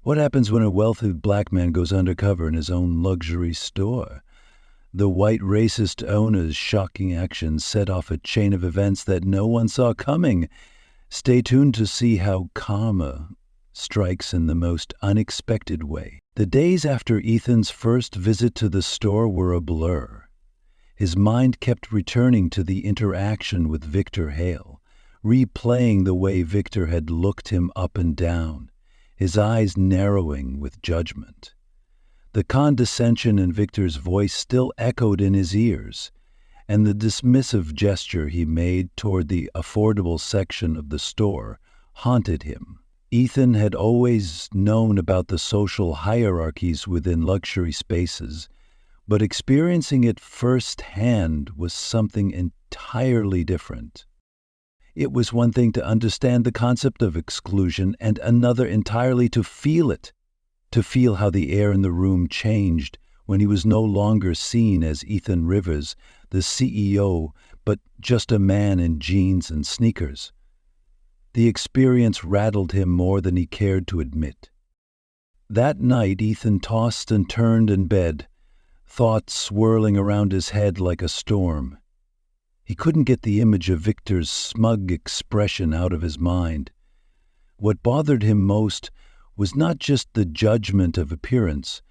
What happens when a wealthy black man goes undercover in his own luxury store? The white racist owner's shocking actions set off a chain of events that no one saw coming. Stay tuned to see how karma strikes in the most unexpected way. The days after Ethan's first visit to the store were a blur. His mind kept returning to the interaction with Victor Hale, replaying the way Victor had looked him up and down, his eyes narrowing with judgment. The condescension in Victor's voice still echoed in his ears, and the dismissive gesture he made toward the affordable section of the store haunted him. Ethan had always known about the social hierarchies within luxury spaces, but experiencing it firsthand was something entirely different. It was one thing to understand the concept of exclusion and another entirely to feel it, to feel how the air in the room changed when he was no longer seen as Ethan Rivers, the CEO, but just a man in jeans and sneakers. The experience rattled him more than he cared to admit. That night, Ethan tossed and turned in bed, thoughts swirling around his head like a storm. He couldn't get the image of Victor's smug expression out of his mind. What bothered him most was not just the judgment of appearance,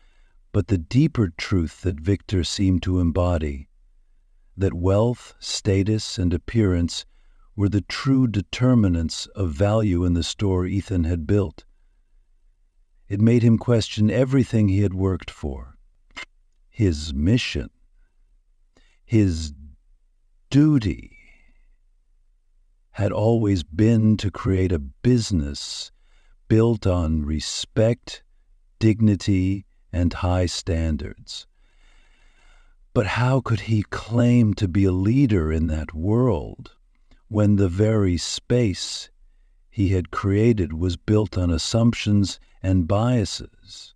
but the deeper truth that Victor seemed to embody, that wealth, status, and appearance were the true determinants of value in the store Ethan had built. It made him question everything he had worked for. His mission, his duty, had always been to create a business built on respect, dignity, and high standards. But how could he claim to be a leader in that world when the very space he had created was built on assumptions and biases?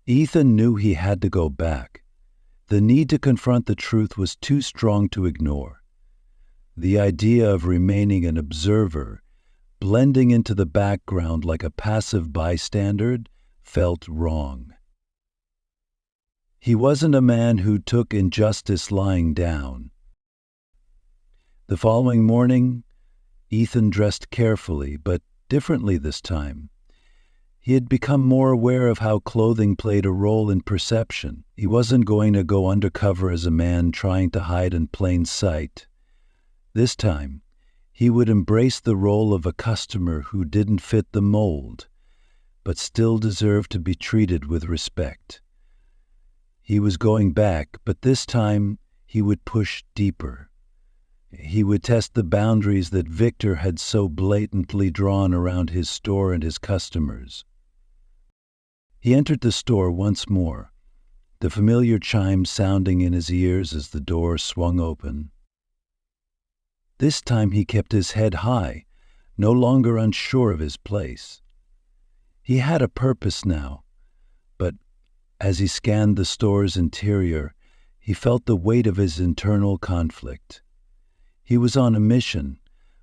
Ethan knew he had to go back. The need to confront the truth was too strong to ignore. The idea of remaining an observer, blending into the background like a passive bystander, felt wrong. He wasn't a man who took injustice lying down. The following morning, Ethan dressed carefully, but differently this time. He had become more aware of how clothing played a role in perception. He wasn't going to go undercover as a man trying to hide in plain sight. This time, he would embrace the role of a customer who didn't fit the mold, but still deserved to be treated with respect. He was going back, but this time he would push deeper. He would test the boundaries that Victor had so blatantly drawn around his store and his customers. He entered the store once more, the familiar chime sounding in his ears as the door swung open. This time he kept his head high, no longer unsure of his place. He had a purpose now, but as he scanned the store's interior, he felt the weight of his internal conflict. He was on a mission,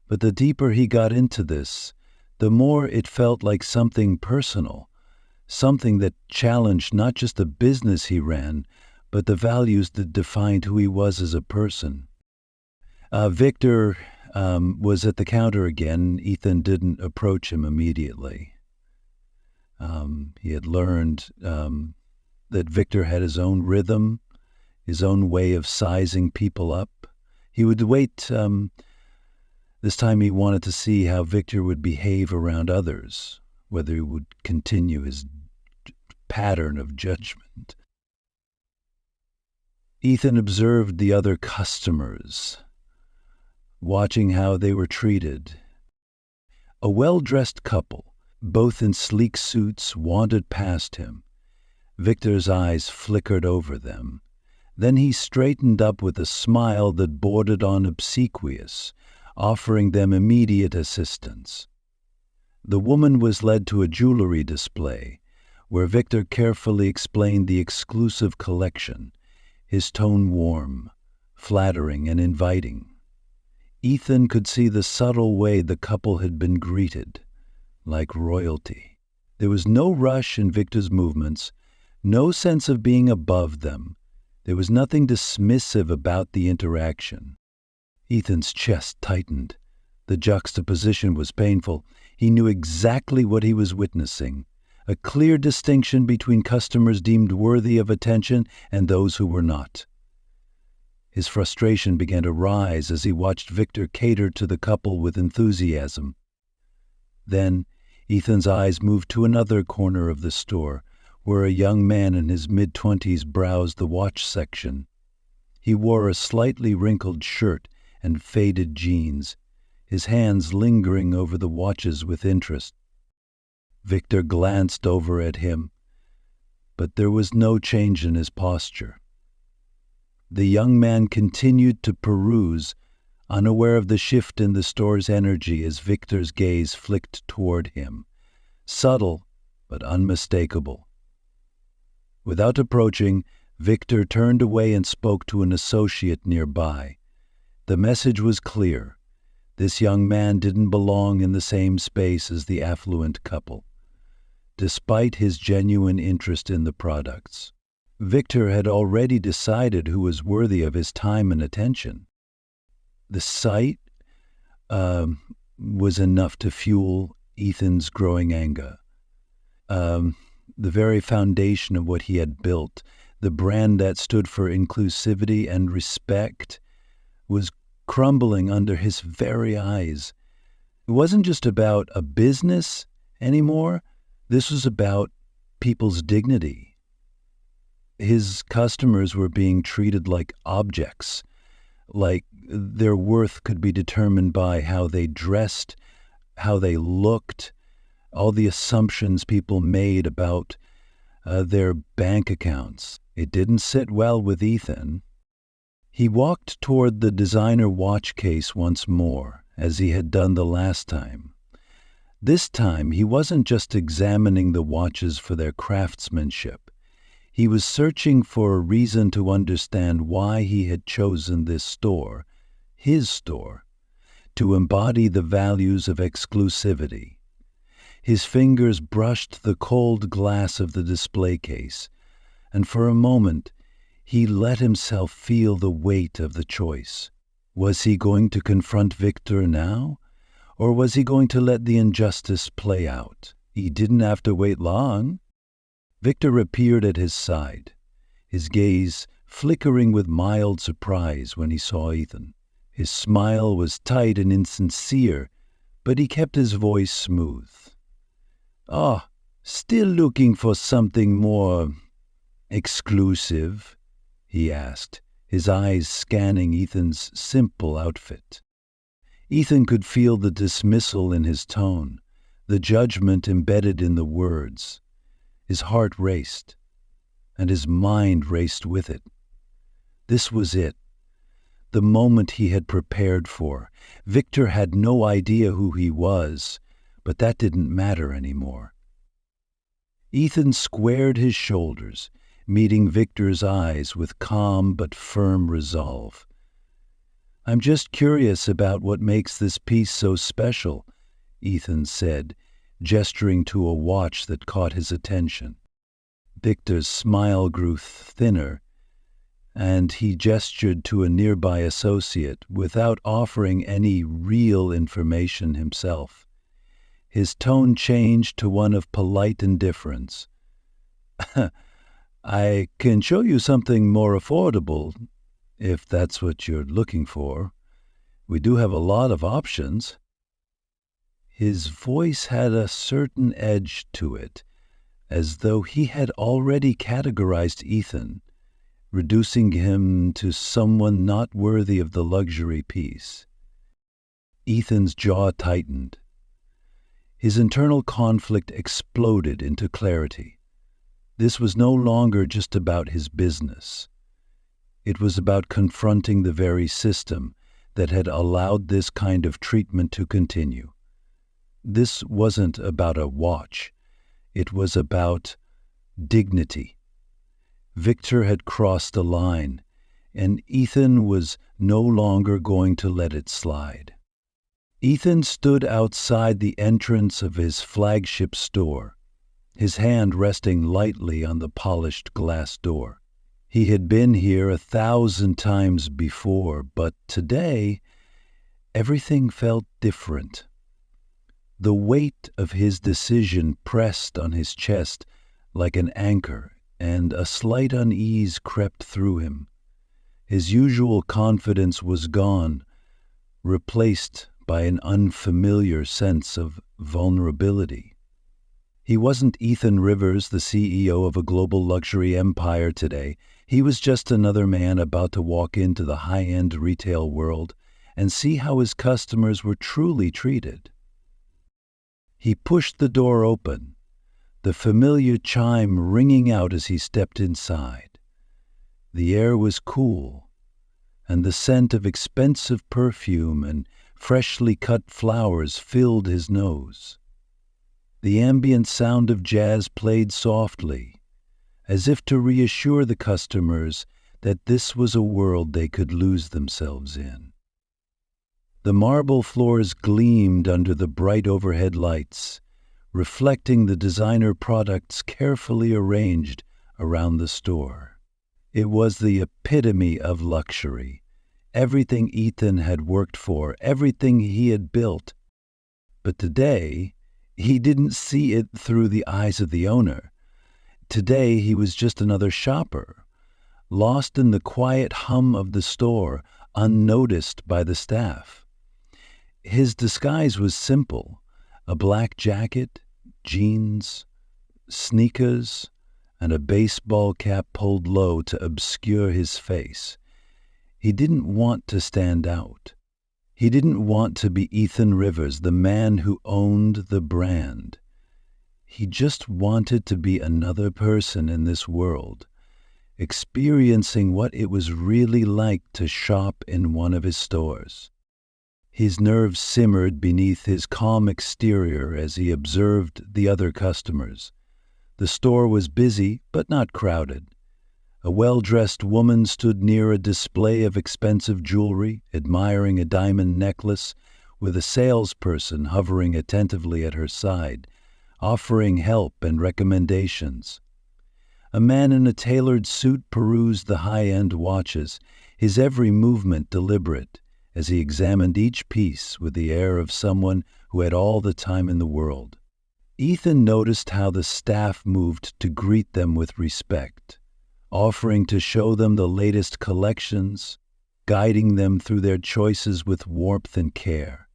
but the deeper he got into this, the more it felt like something personal, something that challenged not just the business he ran, but the values that defined who he was as a person. Victor was at the counter again. Ethan didn't approach him immediately. He had learned that Victor had his own rhythm, his own way of sizing people up. He would wait. This time he wanted to see how Victor would behave around others, whether he would continue his pattern of judgment. Ethan observed the other customers, watching how they were treated. A well-dressed couple, both in sleek suits, wandered past him. Victor's eyes flickered over them. Then he straightened up with a smile that bordered on obsequious, offering them immediate assistance. The woman was led to a jewelry display, where Victor carefully explained the exclusive collection, his tone warm, flattering, and inviting. Ethan could see the subtle way the couple had been greeted, like royalty. There was no rush in Victor's movements, no sense of being above them. There was nothing dismissive about the interaction. Ethan's chest tightened. The juxtaposition was painful. He knew exactly what he was witnessing, a clear distinction between customers deemed worthy of attention and those who were not. His frustration began to rise as he watched Victor cater to the couple with enthusiasm. Then, Ethan's eyes moved to another corner of the store, where a young man in his mid-20s browsed the watch section. He wore a slightly wrinkled shirt and faded jeans, his hands lingering over the watches with interest. Victor glanced over at him, but there was no change in his posture. The young man continued to peruse, unaware of the shift in the store's energy as Victor's gaze flicked toward him, subtle but unmistakable. Without approaching, Victor turned away and spoke to an associate nearby. The message was clear. This young man didn't belong in the same space as the affluent couple, despite his genuine interest in the products. Victor had already decided who was worthy of his time and attention. The sight was enough to fuel Ethan's growing anger. The very foundation of what he had built, the brand that stood for inclusivity and respect, was crumbling under his very eyes. It wasn't just about a business anymore. This was about people's dignity. His customers were being treated like objects, like their worth could be determined by how they dressed, how they looked, all the assumptions people made about their bank accounts. It didn't sit well with Ethan. He walked toward the designer watch case once more, as he had done the last time. This time, he wasn't just examining the watches for their craftsmanship. He was searching for a reason to understand why he had chosen this store, his store, to embody the values of exclusivity. His fingers brushed the cold glass of the display case, and for a moment he let himself feel the weight of the choice. Was he going to confront Victor now, or was he going to let the injustice play out? He didn't have to wait long. Victor appeared at his side, his gaze flickering with mild surprise when he saw Ethan. His smile was tight and insincere, but he kept his voice smooth. "Ah, still looking for something more exclusive?" he asked, his eyes scanning Ethan's simple outfit. Ethan could feel the dismissal in his tone, the judgment embedded in the words. His heart raced, and his mind raced with it. This was it, the moment he had prepared for. Victor had no idea who he was, but that didn't matter anymore. Ethan squared his shoulders, meeting Victor's eyes with calm but firm resolve. "I'm just curious about what makes this piece so special," Ethan said, gesturing to a watch that caught his attention. Victor's smile grew thinner, and he gestured to a nearby associate without offering any real information himself. His tone changed to one of polite indifference. "I can show you something more affordable, if that's what you're looking for. We do have a lot of options." His voice had a certain edge to it, as though he had already categorized Ethan, reducing him to someone not worthy of the luxury piece. Ethan's jaw tightened. His internal conflict exploded into clarity. This was no longer just about his business. It was about confronting the very system that had allowed this kind of treatment to continue. This wasn't about a watch. It was about dignity. Victor had crossed a line, and Ethan was no longer going to let it slide. Ethan stood outside the entrance of his flagship store, his hand resting lightly on the polished glass door. He had been here 1,000 times before, but today everything felt different. The weight of his decision pressed on his chest like an anchor, and a slight unease crept through him. His usual confidence was gone, replaced by an unfamiliar sense of vulnerability. He wasn't Ethan Rivers, the CEO of a global luxury empire today. He was just another man about to walk into the high-end retail world and see how his customers were truly treated. He pushed the door open, the familiar chime ringing out as he stepped inside. The air was cool, and the scent of expensive perfume and freshly cut flowers filled his nose. The ambient sound of jazz played softly, as if to reassure the customers that this was a world they could lose themselves in. The marble floors gleamed under the bright overhead lights, reflecting the designer products carefully arranged around the store. It was the epitome of luxury, everything Ethan had worked for, everything he had built. But today, he didn't see it through the eyes of the owner. Today, he was just another shopper, lost in the quiet hum of the store, unnoticed by the staff. His disguise was simple: a black jacket, jeans, sneakers, and a baseball cap pulled low to obscure his face. He didn't want to stand out. He didn't want to be Ethan Rivers, the man who owned the brand. He just wanted to be another person in this world, experiencing what it was really like to shop in one of his stores. His nerves simmered beneath his calm exterior as he observed the other customers. The store was busy, but not crowded. A well-dressed woman stood near a display of expensive jewelry, admiring a diamond necklace, with a salesperson hovering attentively at her side, offering help and recommendations. A man in a tailored suit perused the high-end watches, his every movement deliberate, as he examined each piece with the air of someone who had all the time in the world. Ethan noticed how the staff moved to greet them with respect, offering to show them the latest collections, guiding them through their choices with warmth and care.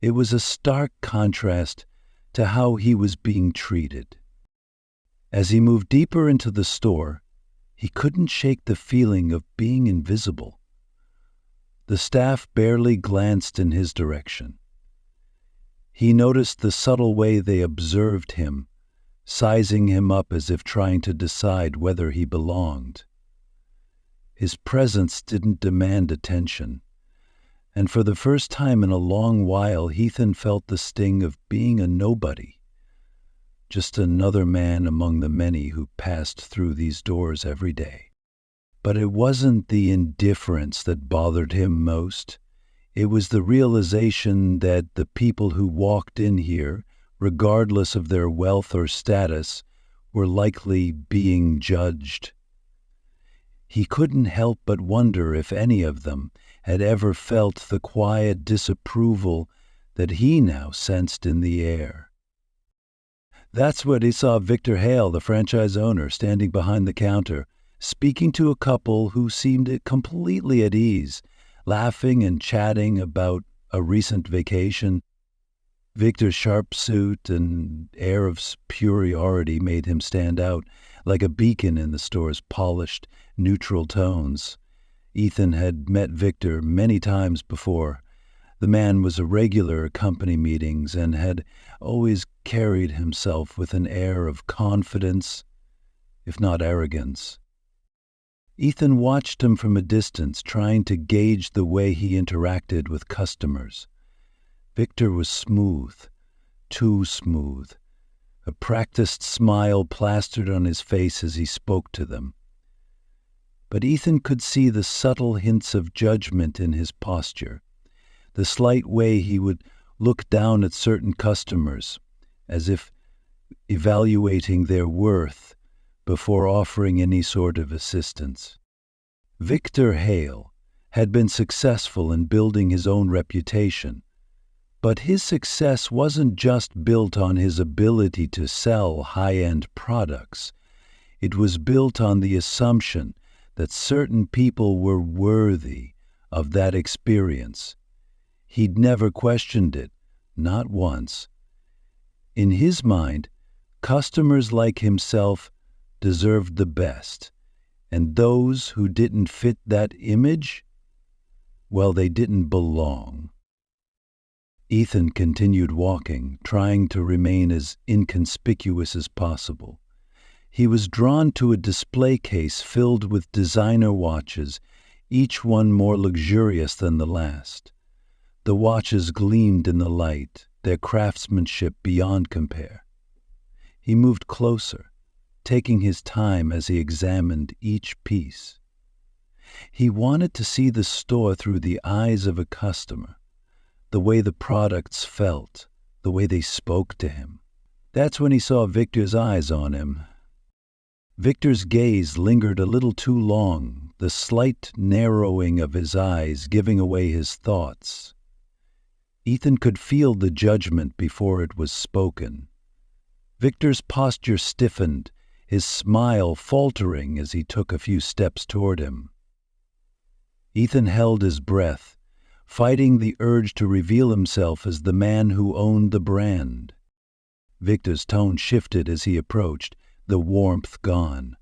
It was a stark contrast to how he was being treated. As he moved deeper into the store, he couldn't shake the feeling of being invisible. The staff barely glanced in his direction. He noticed the subtle way they observed him, sizing him up as if trying to decide whether he belonged. His presence didn't demand attention, and for the first time in a long while, Ethan felt the sting of being a nobody, just another man among the many who passed through these doors every day. But it wasn't the indifference that bothered him most. It was the realization that the people who walked in here, regardless of their wealth or status, were likely being judged. He couldn't help but wonder if any of them had ever felt the quiet disapproval that he now sensed in the air. That's when he saw Victor Hale, the franchise owner, standing behind the counter, speaking to a couple who seemed completely at ease, laughing and chatting about a recent vacation. Victor's sharp suit and air of superiority made him stand out like a beacon in the store's polished, neutral tones. Ethan had met Victor many times before. The man was a regular at company meetings and had always carried himself with an air of confidence, if not arrogance. Ethan watched him from a distance, trying to gauge the way he interacted with customers. Victor was smooth, too smooth, a practiced smile plastered on his face as he spoke to them. But Ethan could see the subtle hints of judgment in his posture, the slight way he would look down at certain customers, as if evaluating their worth before offering any sort of assistance. Victor Hale had been successful in building his own reputation, but his success wasn't just built on his ability to sell high-end products. It was built on the assumption that certain people were worthy of that experience. He'd never questioned it, not once. In his mind, customers like himself deserved the best, and those who didn't fit that image, well, they didn't belong. Ethan continued walking, trying to remain as inconspicuous as possible. He was drawn to a display case filled with designer watches, each one more luxurious than the last. The watches gleamed in the light, their craftsmanship beyond compare. He moved closer, taking his time as he examined each piece. He wanted to see the store through the eyes of a customer, the way the products felt, the way they spoke to him. That's when he saw Victor's eyes on him. Victor's gaze lingered a little too long, the slight narrowing of his eyes giving away his thoughts. Ethan could feel the judgment before it was spoken. Victor's posture stiffened, his smile faltering as he took a few steps toward him. Ethan held his breath, fighting the urge to reveal himself as the man who owned the brand. Victor's tone shifted as he approached, the warmth gone,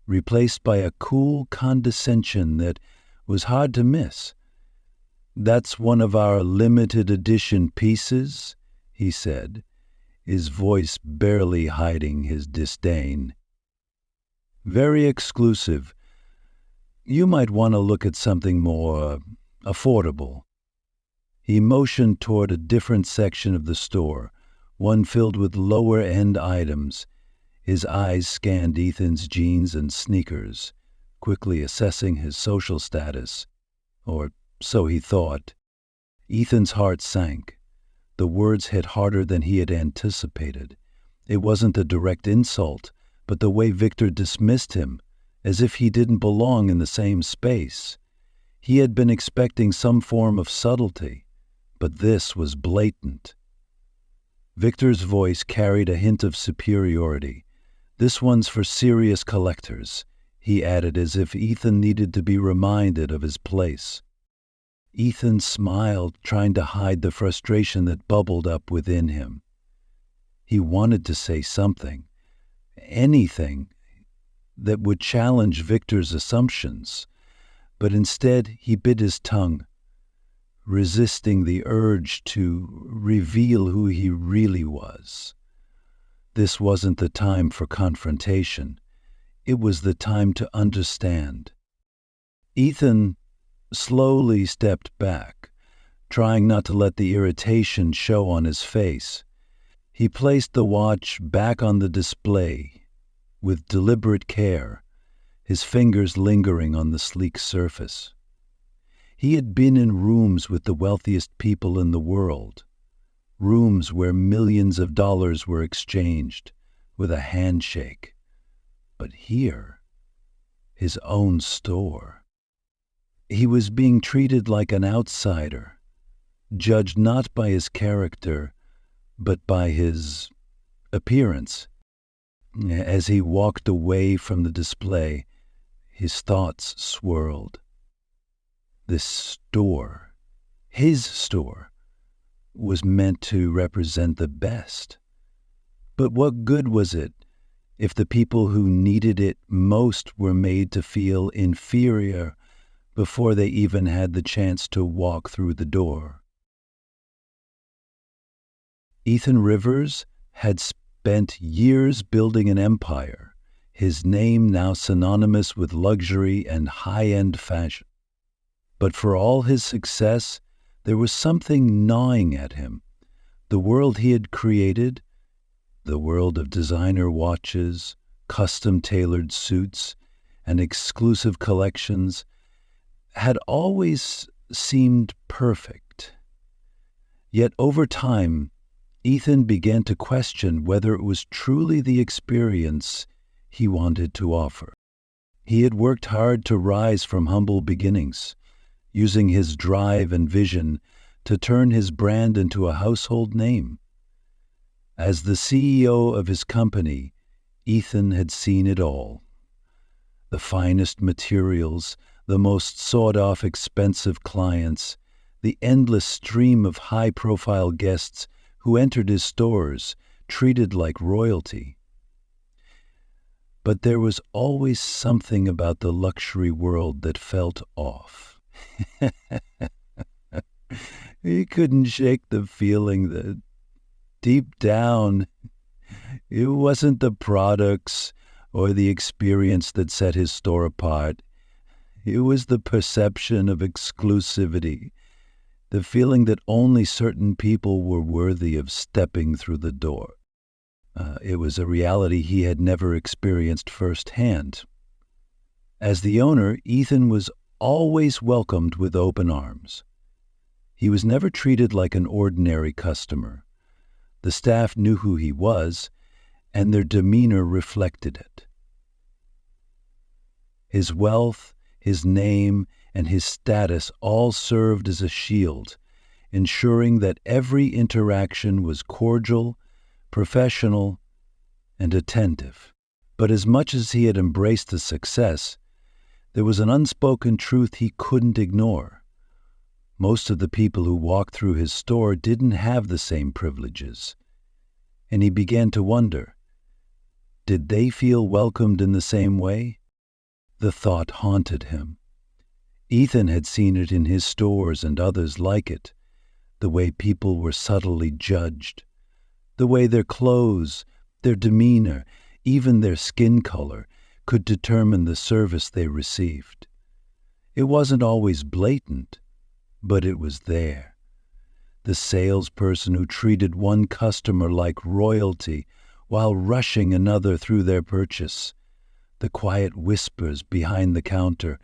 replaced by a cool condescension that was hard to miss. "That's one of our limited edition pieces," he said, his voice barely hiding his disdain. "Very exclusive. You might want to look at something more affordable." He motioned toward a different section of the store, one filled with lower-end items. His eyes scanned Ethan's jeans and sneakers, quickly assessing his social status, or so he thought. Ethan's heart sank. The words hit harder than he had anticipated. It wasn't a direct insult, but the way Victor dismissed him, as if he didn't belong in the same space. He had been expecting some form of subtlety, but this was blatant. Victor's voice carried a hint of superiority. "This one's for serious collectors," he added as if Ethan needed to be reminded of his place. Ethan smiled, trying to hide the frustration that bubbled up within him. He wanted to say something, anything, that would challenge Victor's assumptions, but instead he bit his tongue, resisting the urge to reveal who he really was. This wasn't the time for confrontation. It was the time to understand. Ethan slowly stepped back, trying not to let the irritation show on his face. He placed the watch back on the display with deliberate care, his fingers lingering on the sleek surface. He had been in rooms with the wealthiest people in the world, rooms where millions of dollars were exchanged with a handshake. But here, his own store. He was being treated like an outsider, judged not by his character, but by his appearance. As he walked away from the display, his thoughts swirled. This store, his store, was meant to represent the best. But what good was it if the people who needed it most were made to feel inferior before they even had the chance to walk through the door? Ethan Rivers had spent years building an empire, his name now synonymous with luxury and high-end fashion. But for all his success, there was something gnawing at him. The world he had created, the world of designer watches, custom-tailored suits, and exclusive collections, had always seemed perfect. Yet over time, Ethan began to question whether it was truly the experience he wanted to offer. He had worked hard to rise from humble beginnings, using his drive and vision to turn his brand into a household name. As the CEO of his company, Ethan had seen it all. The finest materials, the most sought-off expensive clients, the endless stream of high-profile guests who entered his stores, treated like royalty. But there was always something about the luxury world that felt off. He couldn't shake the feeling that deep down, it wasn't the products or the experience that set his store apart. It was the perception of exclusivity, the feeling that only certain people were worthy of stepping through the door. It was a reality he had never experienced firsthand. As the owner, Ethan was always welcomed with open arms. He was never treated like an ordinary customer. The staff knew who he was, and their demeanor reflected it. His wealth, his name, and his status all served as a shield, ensuring that every interaction was cordial, professional, and attentive. But as much as he had embraced the success, there was an unspoken truth he couldn't ignore. Most of the people who walked through his store didn't have the same privileges, and he began to wonder, did they feel welcomed in the same way? The thought haunted him. Ethan had seen it in his stores and others like it, the way people were subtly judged, the way their clothes, their demeanor, even their skin color could determine the service they received. It wasn't always blatant, but it was there. The salesperson who treated one customer like royalty while rushing another through their purchase, the quiet whispers behind the counter,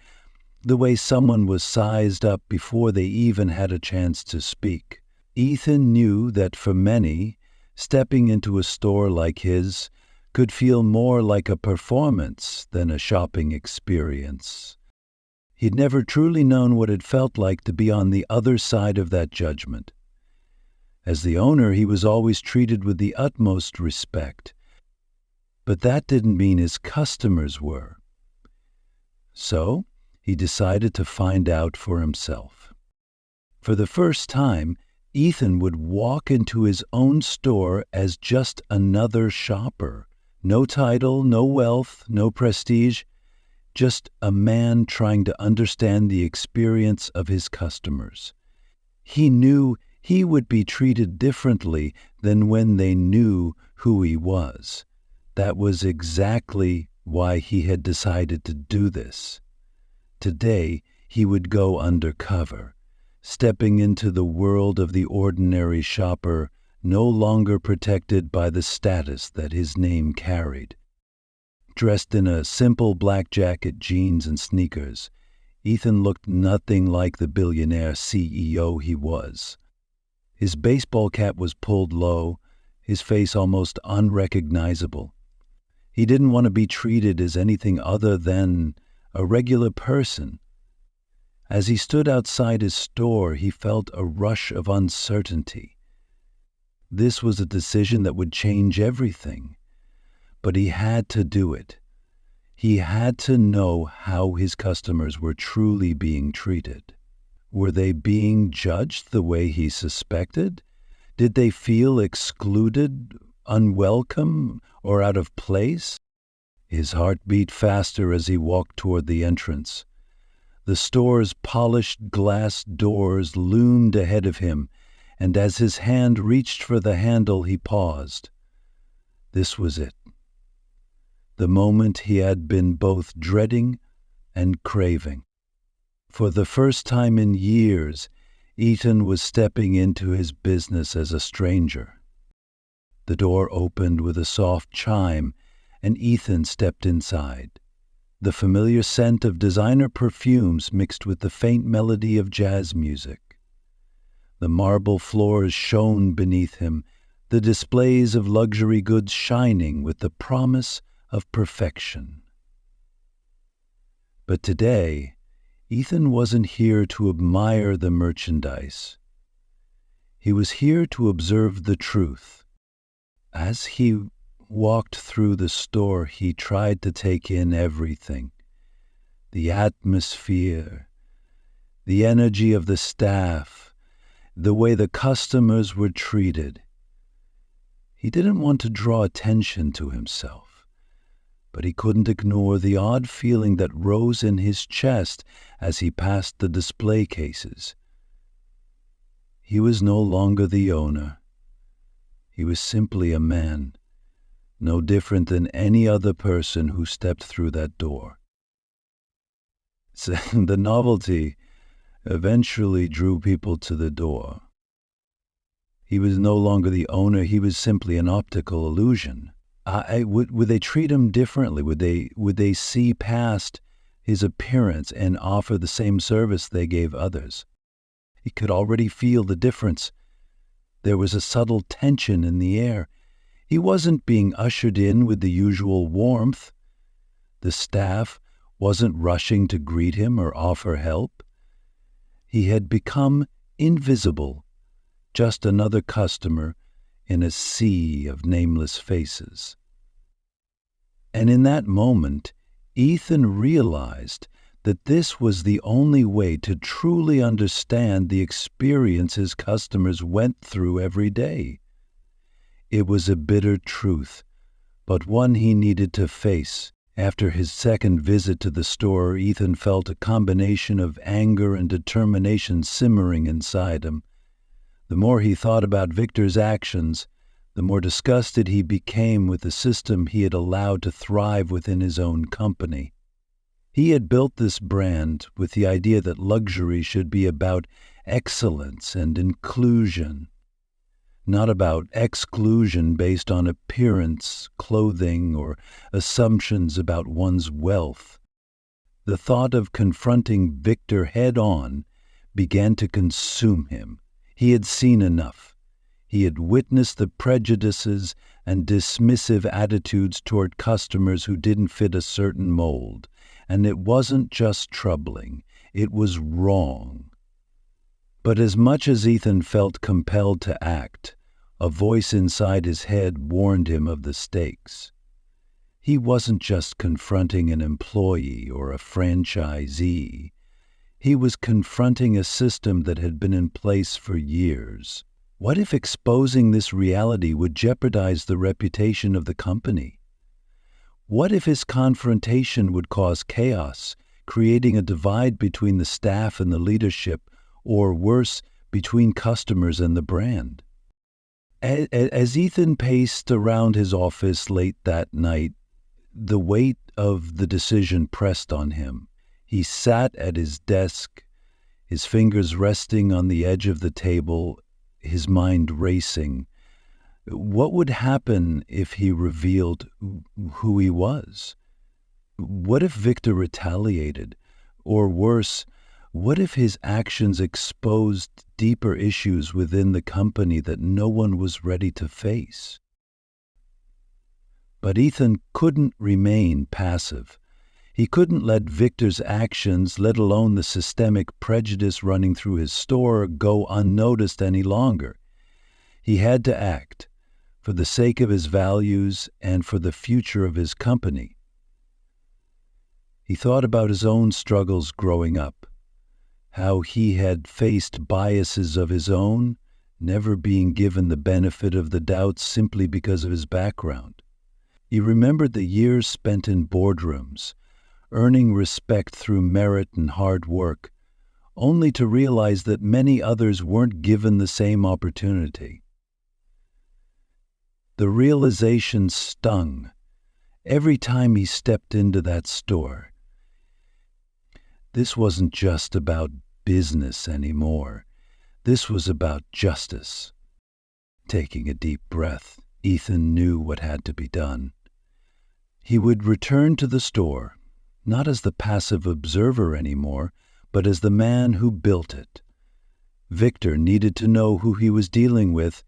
the way someone was sized up before they even had a chance to speak. Ethan knew that for many, stepping into a store like his could feel more like a performance than a shopping experience. He'd never truly known what it felt like to be on the other side of that judgment. As the owner, he was always treated with the utmost respect, but that didn't mean his customers were. So, he decided to find out for himself. For the first time, Ethan would walk into his own store as just another shopper. No title, no wealth, no prestige, just a man trying to understand the experience of his customers. He knew he would be treated differently than when they knew who he was. That was exactly why he had decided to do this. Today, he would go undercover, stepping into the world of the ordinary shopper, no longer protected by the status that his name carried. Dressed in a simple black jacket, jeans, and sneakers, Ethan looked nothing like the billionaire CEO he was. His baseball cap was pulled low, his face almost unrecognizable. He didn't want to be treated as anything other than a regular person. As he stood outside his store, he felt a rush of uncertainty. This was a decision that would change everything. But he had to do it. He had to know how his customers were truly being treated. Were they being judged the way he suspected? Did they feel excluded, unwelcome, or out of place? His heart beat faster as he walked toward the entrance. The store's polished glass doors loomed ahead of him, and as his hand reached for the handle, he paused. This was it. The moment he had been both dreading and craving. For the first time in years, Ethan was stepping into his business as a stranger. The door opened with a soft chime, and Ethan stepped inside. The familiar scent of designer perfumes mixed with the faint melody of jazz music. The marble floors shone beneath him, the displays of luxury goods shining with the promise of perfection. But today, Ethan wasn't here to admire the merchandise. He was here to observe the truth. As he walked through the store, he tried to take in everything: the atmosphere, the energy of the staff, the way the customers were treated. He didn't want to draw attention to himself, but he couldn't ignore the odd feeling that rose in his chest as he passed the display cases. He was no longer the owner. He was simply a man, no different than any other person who stepped through that door. So the novelty eventually drew people to the door. He was no longer the owner. He was simply an optical illusion. Would they treat him differently? Would they see past his appearance and offer the same service they gave others? He could already feel the difference. There was a subtle tension in the air. He wasn't being ushered in with the usual warmth. The staff wasn't rushing to greet him or offer help. He had become invisible, just another customer in a sea of nameless faces. And in that moment, Ethan realized that this was the only way to truly understand the experience his customers went through every day. It was a bitter truth, but one he needed to face. After his second visit to the store, Ethan felt a combination of anger and determination simmering inside him. The more he thought about Victor's actions, the more disgusted he became with the system he had allowed to thrive within his own company. He had built this brand with the idea that luxury should be about excellence and inclusion, not about exclusion based on appearance, clothing, or assumptions about one's wealth. The thought of confronting Victor head-on began to consume him. He had seen enough. He had witnessed the prejudices and dismissive attitudes toward customers who didn't fit a certain mold. And it wasn't just troubling, it was wrong. But as much as Ethan felt compelled to act, a voice inside his head warned him of the stakes. He wasn't just confronting an employee or a franchisee. He was confronting a system that had been in place for years. What if exposing this reality would jeopardize the reputation of the company? What if his confrontation would cause chaos, creating a divide between the staff and the leadership, or worse, between customers and the brand? As Ethan paced around his office late that night, the weight of the decision pressed on him. He sat at his desk, his fingers resting on the edge of the table, his mind racing. What would happen if he revealed who he was? What if Victor retaliated? Or worse, what if his actions exposed deeper issues within the company that no one was ready to face? But Ethan couldn't remain passive. He couldn't let Victor's actions, let alone the systemic prejudice running through his store, go unnoticed any longer. He had to act, for the sake of his values and for the future of his company. He thought about his own struggles growing up, how he had faced biases of his own, never being given the benefit of the doubt simply because of his background. He remembered the years spent in boardrooms, earning respect through merit and hard work, only to realize that many others weren't given the same opportunity. The realization stung every time he stepped into that store. This wasn't just about business anymore. This was about justice. Taking a deep breath, Ethan knew what had to be done. He would return to the store, not as the passive observer anymore, but as the man who built it. Victor needed to know who he was dealing with,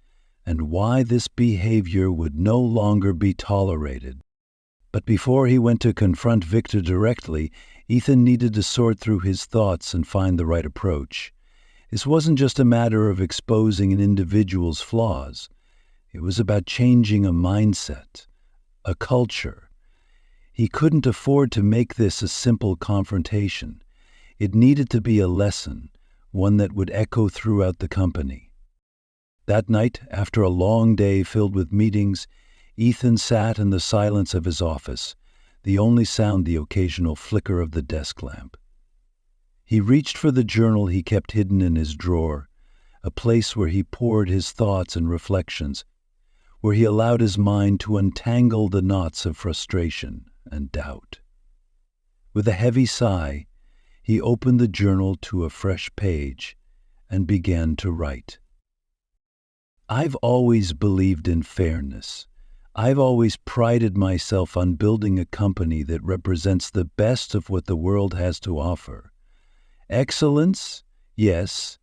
and why this behavior would no longer be tolerated. But before he went to confront Victor directly, Ethan needed to sort through his thoughts and find the right approach. This wasn't just a matter of exposing an individual's flaws. It was about changing a mindset, a culture. He couldn't afford to make this a simple confrontation. It needed to be a lesson, one that would echo throughout the company. That night, after a long day filled with meetings, Ethan sat in the silence of his office, the only sound the occasional flicker of the desk lamp. He reached for the journal he kept hidden in his drawer, a place where he poured his thoughts and reflections, where he allowed his mind to untangle the knots of frustration and doubt. With a heavy sigh, he opened the journal to a fresh page and began to write. I've always believed in fairness. I've always prided myself on building a company that represents the best of what the world has to offer. Excellence, yes,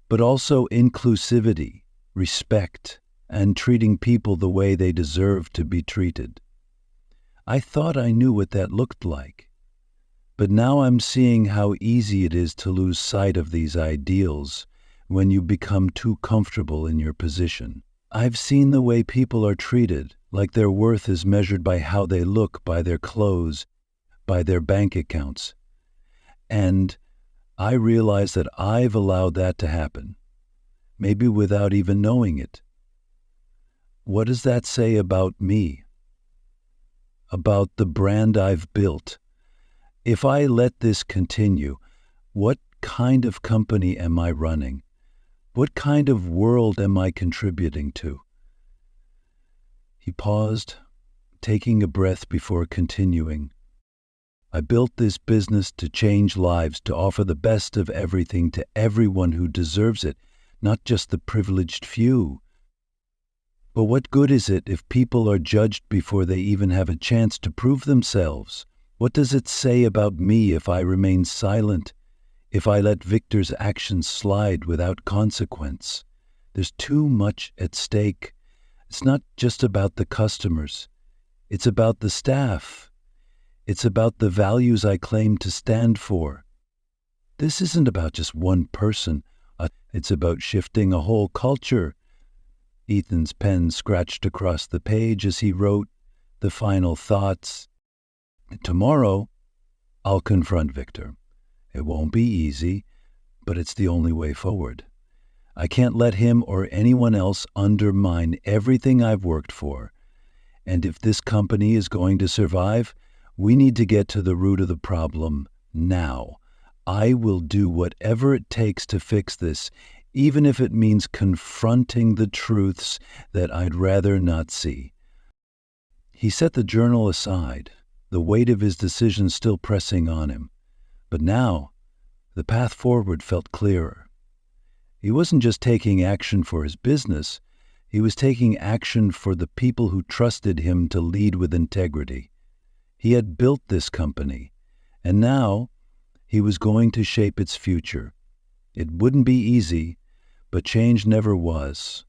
but also inclusivity, respect, and treating people the way they deserve to be treated. I thought I knew what that looked like, but now I'm seeing how easy it is to lose sight of these ideals when you become too comfortable in your position. I've seen the way people are treated, like their worth is measured by how they look, by their clothes, by their bank accounts. And I realize that I've allowed that to happen, maybe without even knowing it. What does that say about me? About the brand I've built? If I let this continue, what kind of company am I running? What kind of world am I contributing to? He paused, taking a breath before continuing. I built this business to change lives, to offer the best of everything to everyone who deserves it, not just the privileged few. But what good is it if people are judged before they even have a chance to prove themselves? What does it say about me if I remain silent? If I let Victor's actions slide without consequence? There's too much at stake. It's not just about the customers. It's about the staff. It's about the values I claim to stand for. This isn't about just one person. It's about shifting a whole culture. Ethan's pen scratched across the page as he wrote the final thoughts. Tomorrow, I'll confront Victor. It won't be easy, but it's the only way forward. I can't let him or anyone else undermine everything I've worked for. And if this company is going to survive, we need to get to the root of the problem now. I will do whatever it takes to fix this, even if it means confronting the truths that I'd rather not see. He set the journal aside, the weight of his decision still pressing on him. But now, the path forward felt clearer. He wasn't just taking action for his business, he was taking action for the people who trusted him to lead with integrity. He had built this company, and now he was going to shape its future. It wouldn't be easy, but change never was.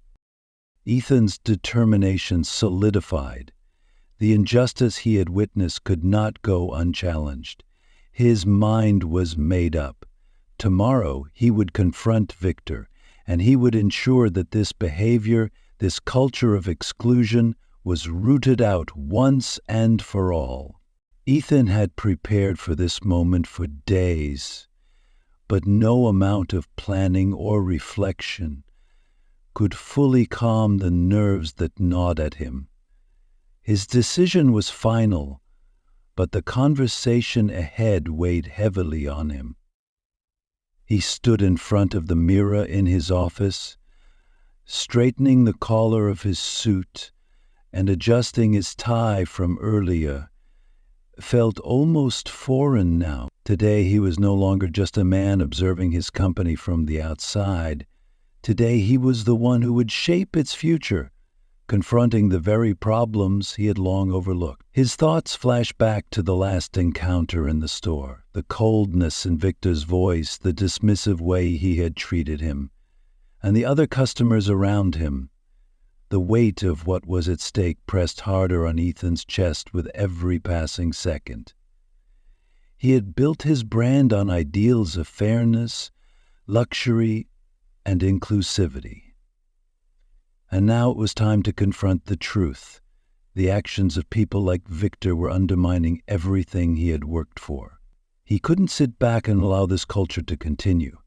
Ethan's determination solidified. The injustice he had witnessed could not go unchallenged. His mind was made up. Tomorrow he would confront Victor, and he would ensure that this behavior, this culture of exclusion, was rooted out once and for all. Ethan had prepared for this moment for days, but no amount of planning or reflection could fully calm the nerves that gnawed at him. His decision was final, but the conversation ahead weighed heavily on him. He stood in front of the mirror in his office, straightening the collar of his suit and adjusting his tie from earlier. Felt almost foreign now. Today he was no longer just a man observing his company from the outside. Today he was the one who would shape its future, confronting the very problems he had long overlooked. His thoughts flashed back to the last encounter in the store, the coldness in Victor's voice, the dismissive way he had treated him, and the other customers around him. The weight of what was at stake pressed harder on Ethan's chest with every passing second. He had built his brand on ideals of fairness, luxury, and inclusivity. And now it was time to confront the truth. The actions of people like Victor were undermining everything he had worked for. He couldn't sit back and allow this culture to continue.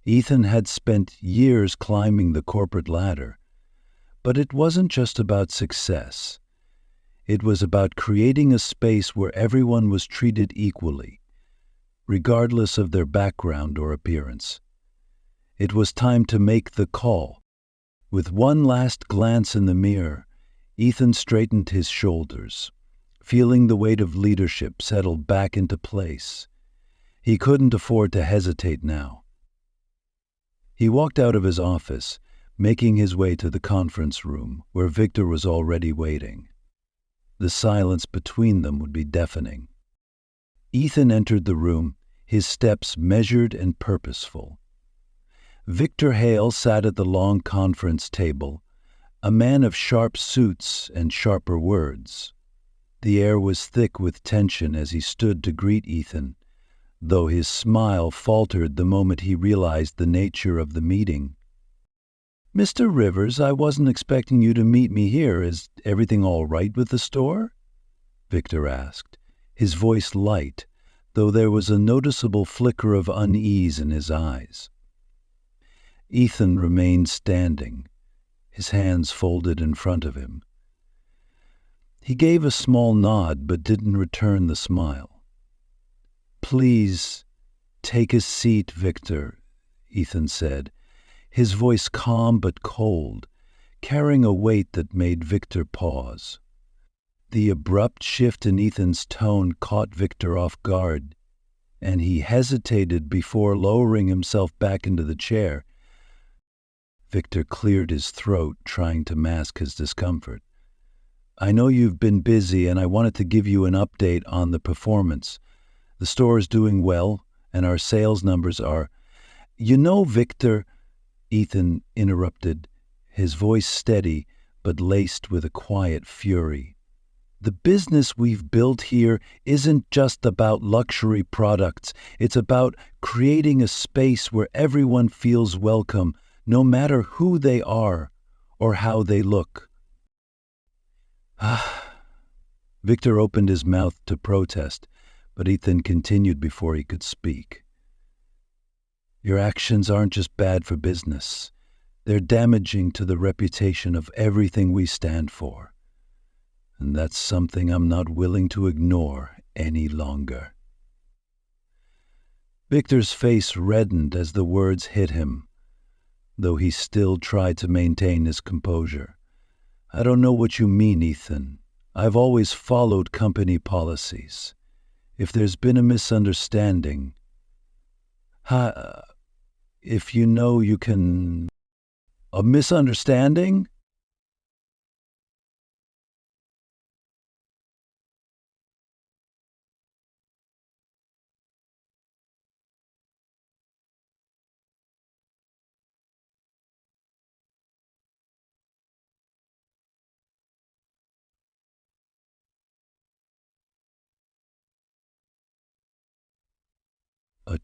Ethan had spent years climbing the corporate ladder, but it wasn't just about success. It was about creating a space where everyone was treated equally, regardless of their background or appearance. It was time to make the call. With one last glance in the mirror, Ethan straightened his shoulders, feeling the weight of leadership settle back into place. He couldn't afford to hesitate now. He walked out of his office, making his way to the conference room where Victor was already waiting. The silence between them would be deafening. Ethan entered the room, his steps measured and purposeful. Victor Hale sat at the long conference table, a man of sharp suits and sharper words. The air was thick with tension as he stood to greet Ethan, though his smile faltered the moment he realized the nature of the meeting. "Mr. Rivers, I wasn't expecting you to meet me here. Is everything all right with the store?" Victor asked, his voice light, though there was a noticeable flicker of unease in his eyes. Ethan remained standing, his hands folded in front of him. He gave a small nod but didn't return the smile. "Please, take a seat, Victor," Ethan said, his voice calm but cold, carrying a weight that made Victor pause. The abrupt shift in Ethan's tone caught Victor off guard, and he hesitated before lowering himself back into the chair. Victor cleared his throat, trying to mask his discomfort. "I know you've been busy, and I wanted to give you an update on the performance. The store is doing well, and our sales numbers are—" "You know, Victor," Ethan interrupted, his voice steady but laced with a quiet fury. "The business we've built here isn't just about luxury products. It's about creating a space where everyone feels welcome, no matter who they are or how they look." Victor opened his mouth to protest, but Ethan continued before he could speak. "Your actions aren't just bad for business. They're damaging to the reputation of everything we stand for. And that's something I'm not willing to ignore any longer." Victor's face reddened as the words hit him, though he still tried to maintain his composure. "I don't know what you mean, Ethan. I've always followed company policies. If there's been a misunderstanding, if you know you can—" "A misunderstanding?"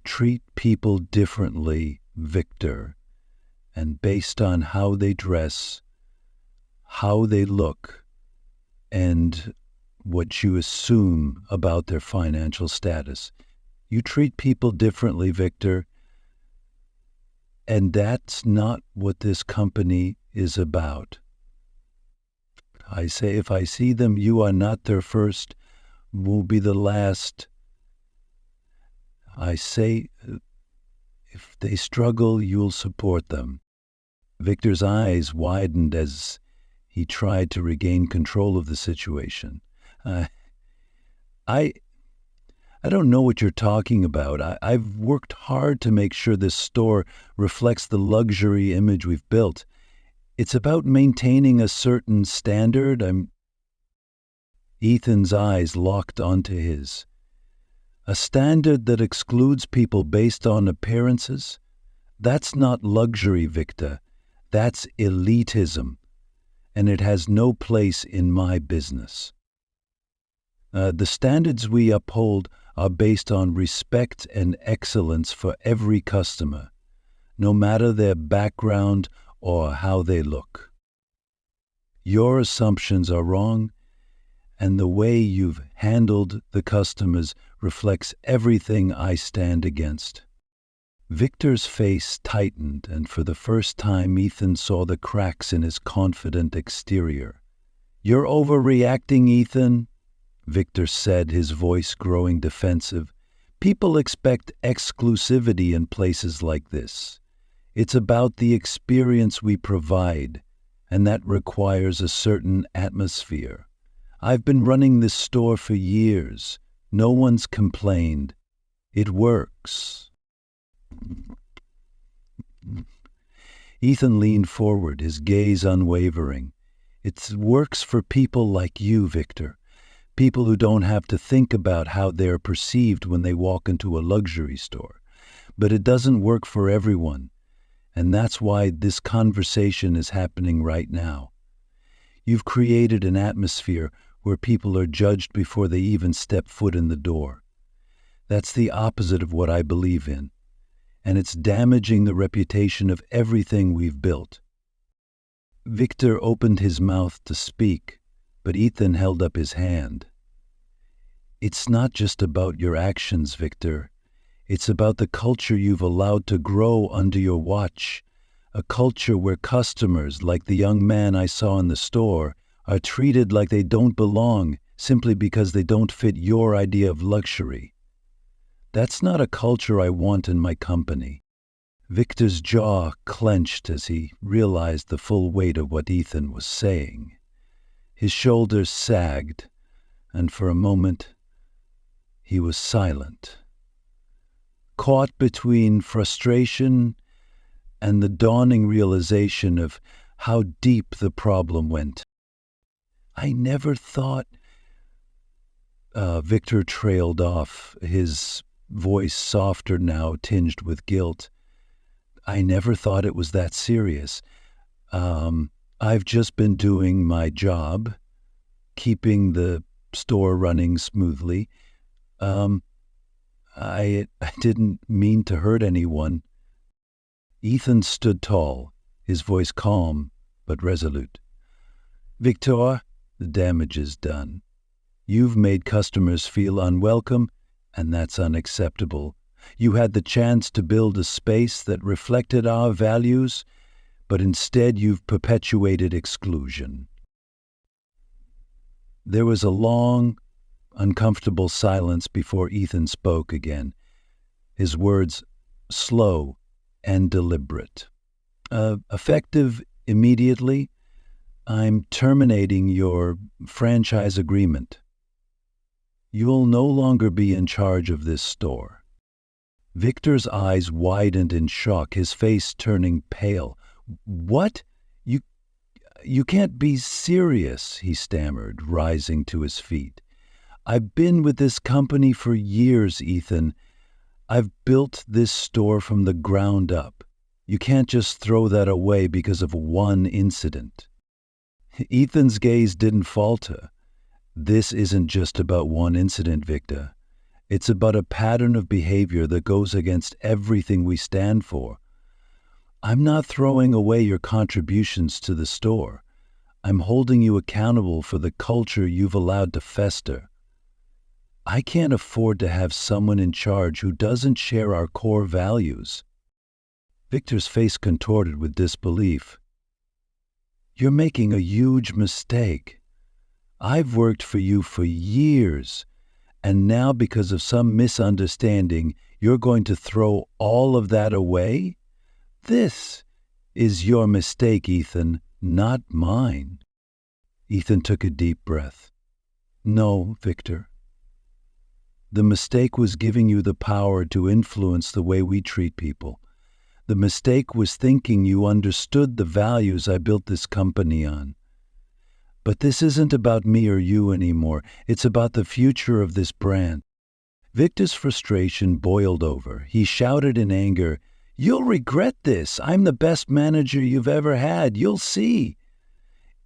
Treat people differently, Victor, and based on how they dress, how they look, and what you assume about their financial status. You treat people differently, Victor, and that's not what this company is about. I say if I see them, you are not their first, will be the last. I say if they struggle, you'll support them." Victor's eyes widened as he tried to regain control of the situation. I don't know what you're talking about. I've worked hard to make sure this store reflects the luxury image we've built. It's about maintaining a certain standard. Ethan's eyes locked onto his. "A standard that excludes people based on appearances? That's not luxury, Victor. That's elitism. and it has no place in my business. The standards we uphold are based on respect and excellence for every customer, no matter their background or how they look. Your assumptions are wrong, and the way you've handled the customers reflects everything I stand against. Victor's face tightened, and for the first time Ethan saw the cracks in his confident exterior. "You're overreacting, Ethan," Victor said, his voice growing defensive. "People expect exclusivity in places like this. It's about the experience we provide, and that requires a certain atmosphere. I've been running this store for years. No one's complained. It works." Ethan leaned forward, his gaze unwavering. "It works for people like you, Victor. People who don't have to think about how they're perceived when they walk into a luxury store. But it doesn't work for everyone, and that's why this conversation is happening right now. You've created an atmosphere where people are judged before they even step foot in the door. That's the opposite of what I believe in, and it's damaging the reputation of everything we've built." Victor opened his mouth to speak, but Ethan held up his hand. "It's not just about your actions, Victor. It's about the culture you've allowed to grow under your watch, a culture where customers, like the young man I saw in the store, are treated like they don't belong simply because they don't fit your idea of luxury. That's not a culture I want in my company." Victor's jaw clenched as he realized the full weight of what Ethan was saying. His shoulders sagged, and for a moment he was silent, caught between frustration and the dawning realization of how deep the problem went. "I never thought," Victor trailed off, his voice softer now, tinged with guilt. "I never thought it was that serious. I've just been doing my job, keeping the store running smoothly. I didn't mean to hurt anyone." Ethan stood tall, his voice calm but resolute. "Victor, the damage is done. You've made customers feel unwelcome, and that's unacceptable. You had the chance to build a space that reflected our values, but instead you've perpetuated exclusion." There was a long, uncomfortable silence before Ethan spoke again, his words slow and deliberate. "Effective immediately, I'm terminating your franchise agreement. You'll no longer be in charge of this store." Victor's eyes widened in shock, his face turning pale. "What? You can't be serious," he stammered, rising to his feet. "I've been with this company for years, Ethan. I've built this store from the ground up. You can't just throw that away because of one incident." Ethan's gaze didn't falter. "This isn't just about one incident, Victor. It's about a pattern of behavior that goes against everything we stand for. I'm not throwing away your contributions to the store. I'm holding you accountable for the culture you've allowed to fester. I can't afford to have someone in charge who doesn't share our core values." Victor's face contorted with disbelief. "You're making a huge mistake. I've worked for you for years, and now because of some misunderstanding, you're going to throw all of that away? This is your mistake, Ethan, not mine." Ethan took a deep breath. "No, Victor. The mistake was giving you the power to influence the way we treat people. The mistake was thinking you understood the values I built this company on. But this isn't about me or you anymore. It's about the future of this brand." Victor's frustration boiled over. He shouted in anger, "You'll regret this. I'm the best manager you've ever had. You'll see."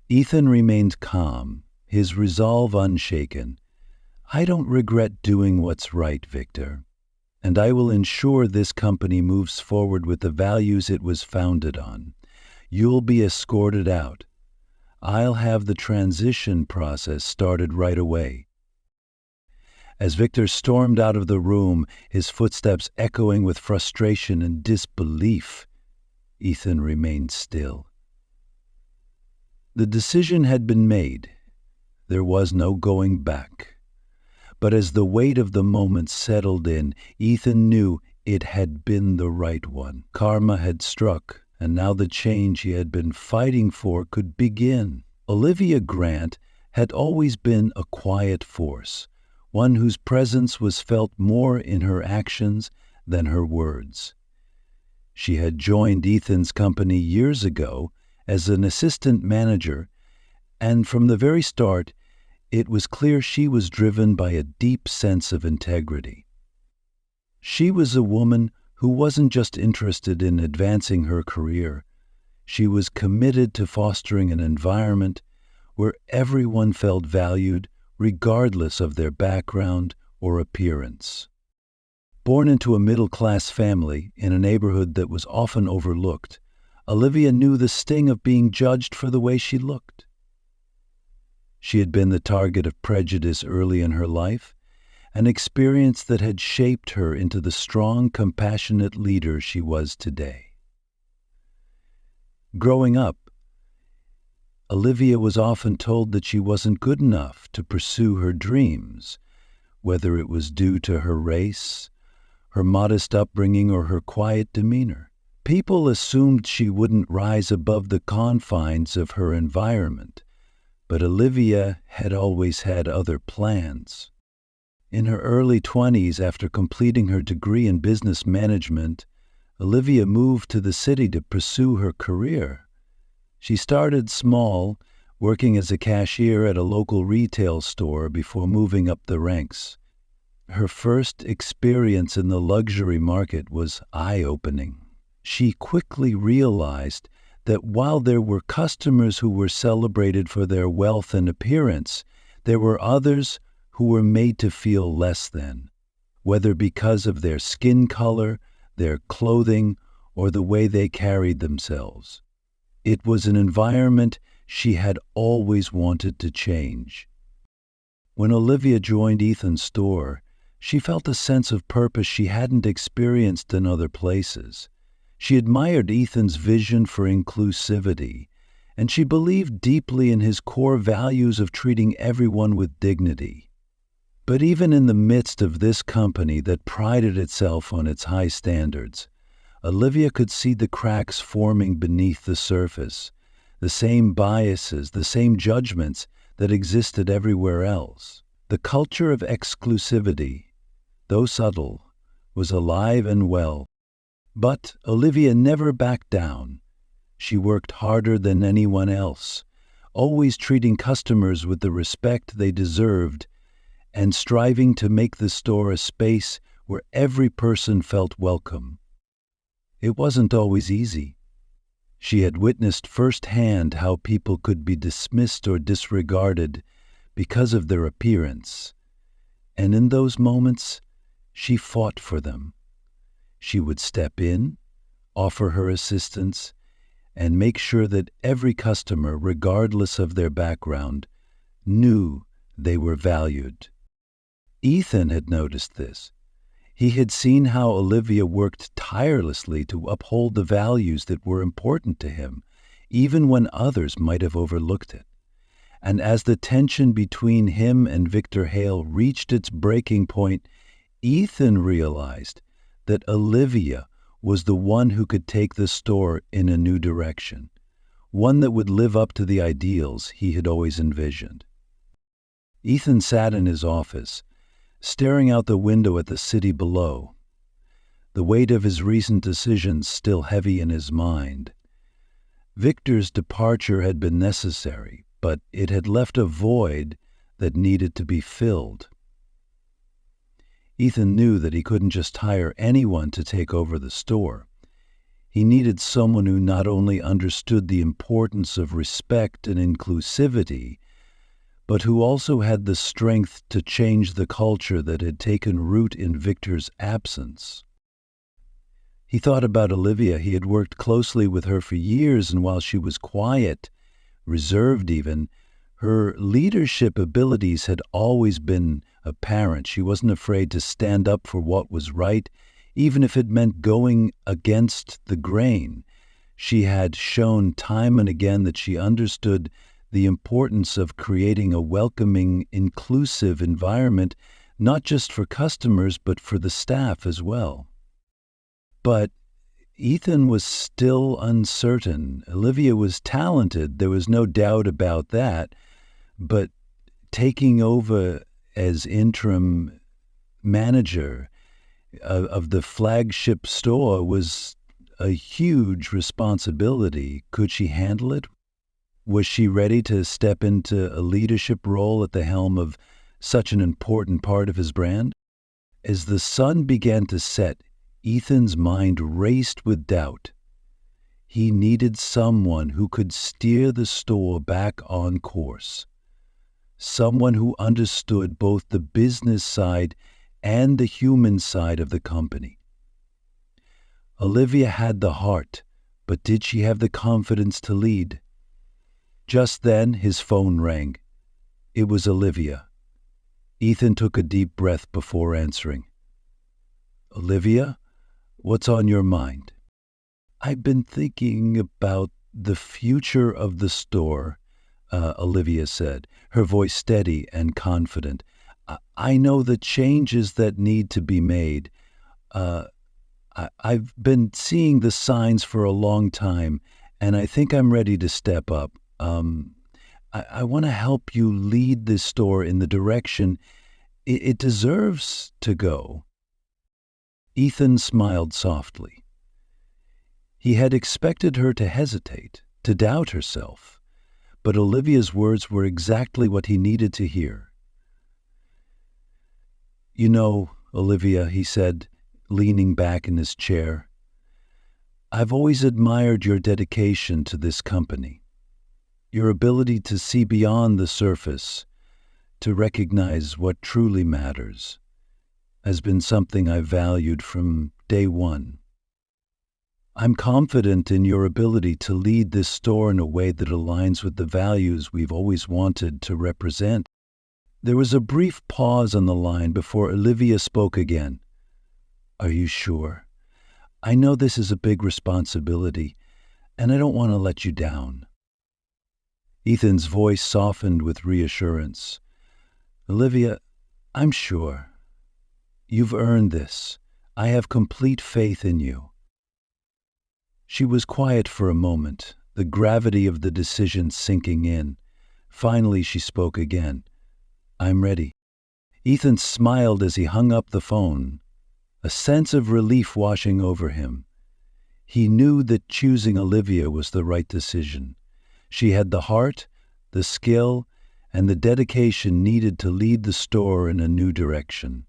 Ethan remained calm, his resolve unshaken. "I don't regret doing what's right, Victor, and I will ensure this company moves forward with the values it was founded on. You'll be escorted out. I'll have the transition process started right away." As Victor stormed out of the room, his footsteps echoing with frustration and disbelief, Ethan remained still. The decision had been made. There was no going back. But as the weight of the moment settled in, Ethan knew it had been the right one. Karma had struck, and now the change he had been fighting for could begin. Olivia Grant had always been a quiet force, one whose presence was felt more in her actions than her words. She had joined Ethan's company years ago as an assistant manager, and from the very start, it was clear she was driven by a deep sense of integrity. She was a woman who wasn't just interested in advancing her career. She was committed to fostering an environment where everyone felt valued regardless of their background or appearance. Born into a middle-class family in a neighborhood that was often overlooked, Olivia knew the sting of being judged for the way she looked. She had been the target of prejudice early in her life, an experience that had shaped her into the strong, compassionate leader she was today. Growing up, Olivia was often told that she wasn't good enough to pursue her dreams, whether it was due to her race, her modest upbringing, or her quiet demeanor. People assumed she wouldn't rise above the confines of her environment, but Olivia had always had other plans. In her early 20s, after completing her degree in business management, Olivia moved to the city to pursue her career. She started small, working as a cashier at a local retail store before moving up the ranks. Her first experience in the luxury market was eye-opening. She quickly realized that while there were customers who were celebrated for their wealth and appearance, there were others who were made to feel less than, whether because of their skin color, their clothing, or the way they carried themselves. It was an environment she had always wanted to change. When Olivia joined Ethan's store, she felt a sense of purpose she hadn't experienced in other places. She admired Ethan's vision for inclusivity, and she believed deeply in his core values of treating everyone with dignity. But even in the midst of this company that prided itself on its high standards, Olivia could see the cracks forming beneath the surface, the same biases, the same judgments that existed everywhere else. The culture of exclusivity, though subtle, was alive and well. But Olivia never backed down. She worked harder than anyone else, always treating customers with the respect they deserved and striving to make the store a space where every person felt welcome. It wasn't always easy. She had witnessed firsthand how people could be dismissed or disregarded because of their appearance, and in those moments, she fought for them. She would step in, offer her assistance, and make sure that every customer, regardless of their background, knew they were valued. Ethan had noticed this. He had seen how Olivia worked tirelessly to uphold the values that were important to him, even when others might have overlooked it. And as the tension between him and Victor Hale reached its breaking point, Ethan realized that Olivia was the one who could take the store in a new direction, one that would live up to the ideals he had always envisioned. Ethan sat in his office, staring out the window at the city below, the weight of his recent decisions still heavy in his mind. Victor's departure had been necessary, but it had left a void that needed to be filled. Ethan knew that he couldn't just hire anyone to take over the store. He needed someone who not only understood the importance of respect and inclusivity, but who also had the strength to change the culture that had taken root in Victor's absence. He thought about Olivia. He had worked closely with her for years, and while she was quiet, reserved even, her leadership abilities had always been apparent. She wasn't afraid to stand up for what was right, even if it meant going against the grain. She had shown time and again that she understood the importance of creating a welcoming, inclusive environment, not just for customers, but for the staff as well. But Ethan was still uncertain. Olivia was talented, there was no doubt about that, but taking over as interim manager of the flagship store was a huge responsibility. Could she handle it? Was she ready to step into a leadership role at the helm of such an important part of his brand? As the sun began to set, Ethan's mind raced with doubt. He needed someone who could steer the store back on course. Someone who understood both the business side and the human side of the company. Olivia had the heart, but did she have the confidence to lead? Just then, his phone rang. It was Olivia. Ethan took a deep breath before answering. Olivia, what's on your mind? I've been thinking about the future of the store, Olivia said, her voice steady and confident. I know the changes that need to be made. I've been seeing the signs for a long time, and I think I'm ready to step up. I want to help you lead this store in the direction it deserves to go. Ethan smiled softly. He had expected her to hesitate, to doubt herself, but Olivia's words were exactly what he needed to hear. You know, Olivia, he said, leaning back in his chair, I've always admired your dedication to this company. Your ability to see beyond the surface, to recognize what truly matters, has been something I've valued from day one. I'm confident in your ability to lead this store in a way that aligns with the values we've always wanted to represent. There was a brief pause on the line before Olivia spoke again. Are you sure? I know this is a big responsibility, and I don't want to let you down. Ethan's voice softened with reassurance. Olivia, I'm sure. You've earned this. I have complete faith in you. She was quiet for a moment, the gravity of the decision sinking in. Finally, she spoke again. I'm ready. Ethan smiled as he hung up the phone, a sense of relief washing over him. He knew that choosing Olivia was the right decision. She had the heart, the skill, and the dedication needed to lead the store in a new direction.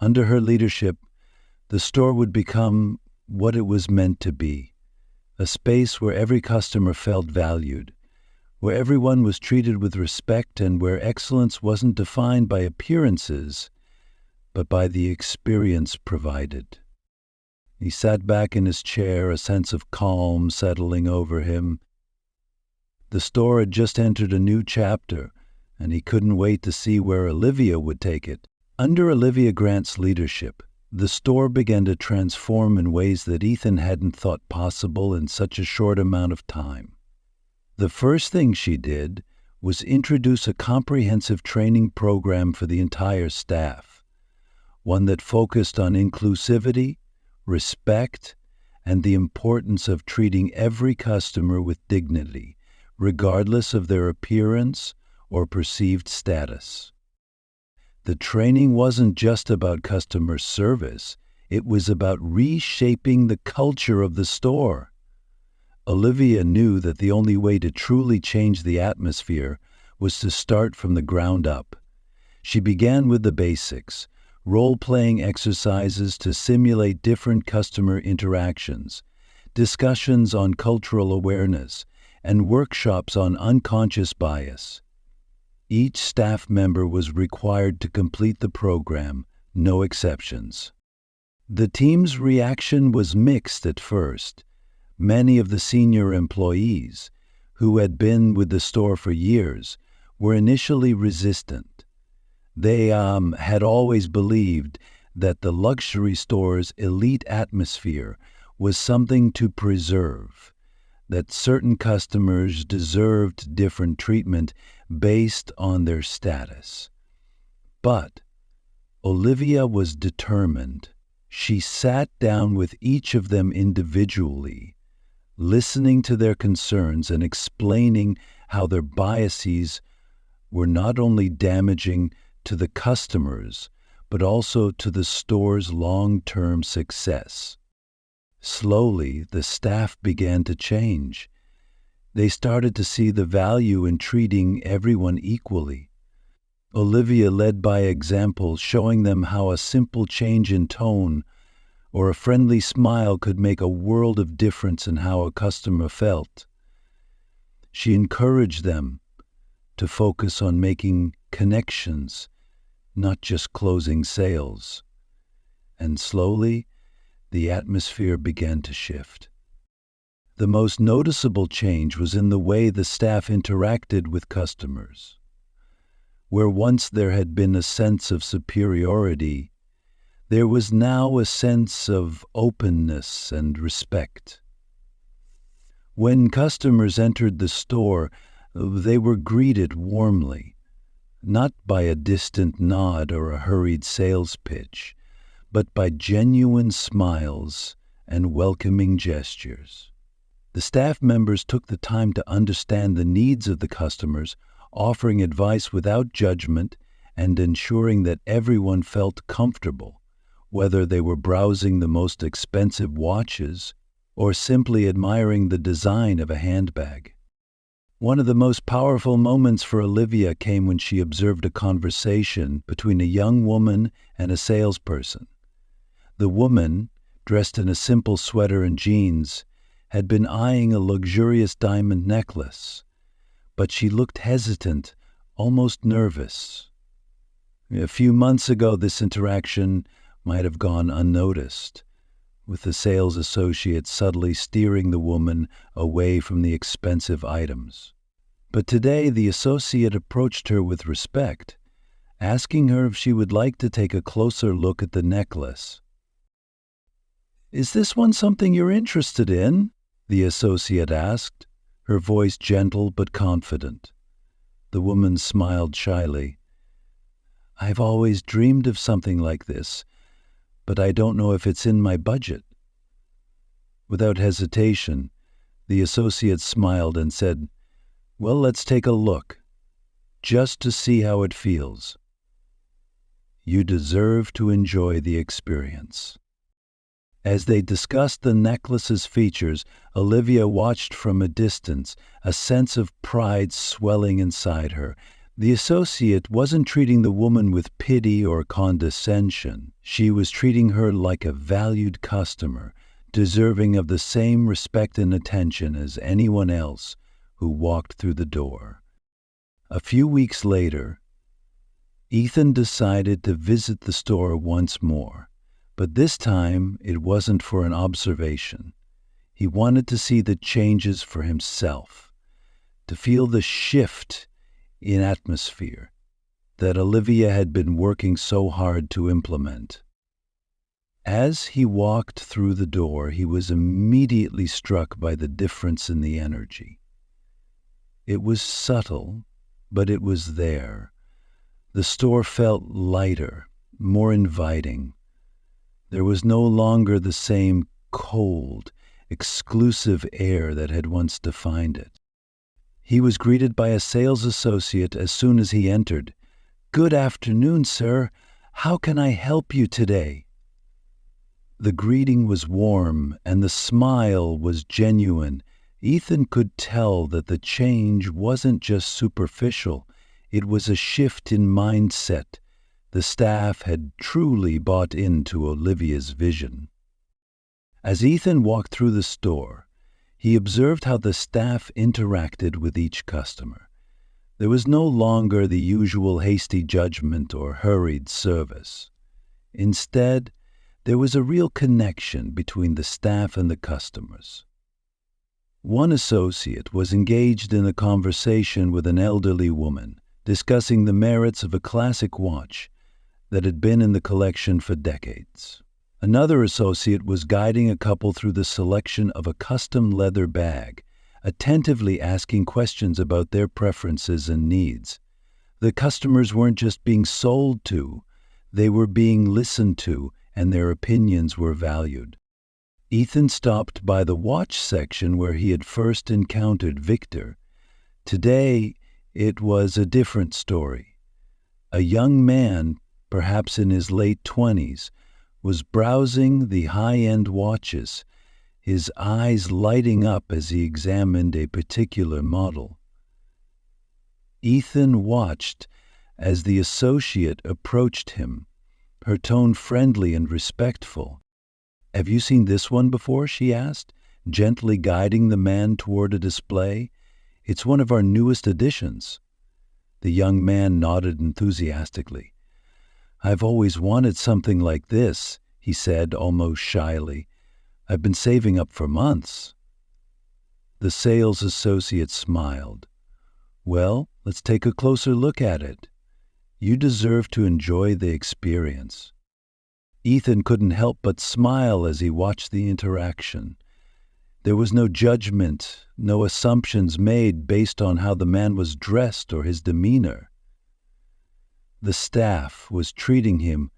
Under her leadership, the store would become what it was meant to be, a space where every customer felt valued, where everyone was treated with respect, and where excellence wasn't defined by appearances, but by the experience provided. He sat back in his chair, a sense of calm settling over him. The store had just entered a new chapter, and he couldn't wait to see where Olivia would take it. Under Olivia Grant's leadership, the store began to transform in ways that Ethan hadn't thought possible in such a short amount of time. The first thing she did was introduce a comprehensive training program for the entire staff, one that focused on inclusivity, respect, and the importance of treating every customer with dignity, regardless of their appearance or perceived status. The training wasn't just about customer service, it was about reshaping the culture of the store. Olivia knew that the only way to truly change the atmosphere was to start from the ground up. She began with the basics, role-playing exercises to simulate different customer interactions, discussions on cultural awareness, and workshops on unconscious bias. Each staff member was required to complete the program, no exceptions. The team's reaction was mixed at first. Many of the senior employees, who had been with the store for years, were initially resistant. They had always believed that the luxury store's elite atmosphere was something to preserve, that certain customers deserved different treatment based on their status. But Olivia was determined. She sat down with each of them individually, listening to their concerns and explaining how their biases were not only damaging to the customers, but also to the store's long-term success. Slowly, the staff began to change. They started to see the value in treating everyone equally. Olivia led by example, showing them how a simple change in tone or a friendly smile could make a world of difference in how a customer felt. She encouraged them to focus on making connections, not just closing sales. And slowly, the atmosphere began to shift. The most noticeable change was in the way the staff interacted with customers. Where once there had been a sense of superiority, there was now a sense of openness and respect. When customers entered the store, they were greeted warmly, not by a distant nod or a hurried sales pitch, but by genuine smiles and welcoming gestures. The staff members took the time to understand the needs of the customers, offering advice without judgment and ensuring that everyone felt comfortable, whether they were browsing the most expensive watches or simply admiring the design of a handbag. One of the most powerful moments for Olivia came when she observed a conversation between a young woman and a salesperson. The woman, dressed in a simple sweater and jeans, had been eyeing a luxurious diamond necklace, but she looked hesitant, almost nervous. A few months ago, this interaction might have gone unnoticed, with the sales associate subtly steering the woman away from the expensive items. But today, the associate approached her with respect, asking her if she would like to take a closer look at the necklace. "Is this one something you're interested in?" the associate asked, her voice gentle but confident. The woman smiled shyly. "I've always dreamed of something like this, but I don't know if it's in my budget." Without hesitation, the associate smiled and said, "Well, let's take a look, just to see how it feels. You deserve to enjoy the experience." As they discussed the necklace's features, Olivia watched from a distance, a sense of pride swelling inside her. The associate wasn't treating the woman with pity or condescension. She was treating her like a valued customer, deserving of the same respect and attention as anyone else who walked through the door. A few weeks later, Ethan decided to visit the store once more, but this time it wasn't for an observation. He wanted to see the changes for himself, to feel the shift in atmosphere that Olivia had been working so hard to implement. As he walked through the door, he was immediately struck by the difference in the energy. It was subtle, but it was there. The store felt lighter, more inviting. There was no longer the same cold, exclusive air that had once defined it. He was greeted by a sales associate as soon as he entered. "Good afternoon, sir. How can I help you today?" The greeting was warm and the smile was genuine. Ethan could tell that the change wasn't just superficial. It was a shift in mindset, The staff had truly bought into Olivia's vision. As Ethan walked through the store, he observed how the staff interacted with each customer. There was no longer the usual hasty judgment or hurried service. Instead, there was a real connection between the staff and the customers. One associate was engaged in a conversation with an elderly woman, discussing the merits of a classic watch that had been in the collection for decades. Another associate was guiding a couple through the selection of a custom leather bag, attentively asking questions about their preferences and needs. The customers weren't just being sold to, they were being listened to, and their opinions were valued. Ethan stopped by the watch section where he had first encountered Victor. Today, it was a different story. A young man, perhaps in his late 20s, was browsing the high-end watches, his eyes lighting up as he examined a particular model. Ethan watched as the associate approached him, her tone friendly and respectful. "Have you seen this one before?" she asked, gently guiding the man toward a display. "It's one of our newest additions." The young man nodded enthusiastically. "I've always wanted something like this," he said almost shyly. "I've been saving up for months." The sales associate smiled. "Well, let's take a closer look at it. You deserve to enjoy the experience." Ethan couldn't help but smile as he watched the interaction. There was no judgment, no assumptions made based on how the man was dressed or his demeanor. The staff was treating him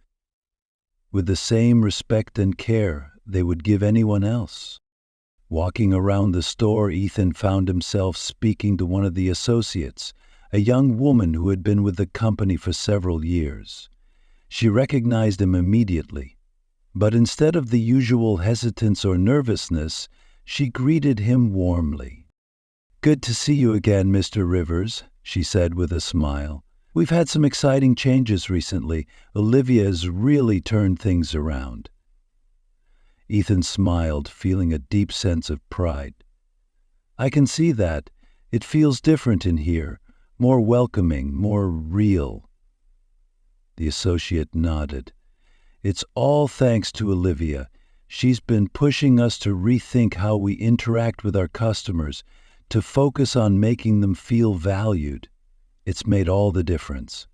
with the same respect and care they would give anyone else. Walking around the store, Ethan found himself speaking to one of the associates, a young woman who had been with the company for several years. She recognized him immediately, but instead of the usual hesitance or nervousness, she greeted him warmly. "Good to see you again, Mr. Rivers," she said with a smile. "We've had some exciting changes recently. Olivia has really turned things around." Ethan smiled, feeling a deep sense of pride. "I can see that. It feels different in here, more welcoming, more real." The associate nodded. "It's all thanks to Olivia. She's been pushing us to rethink how we interact with our customers, to focus on making them feel valued. It's made all the difference."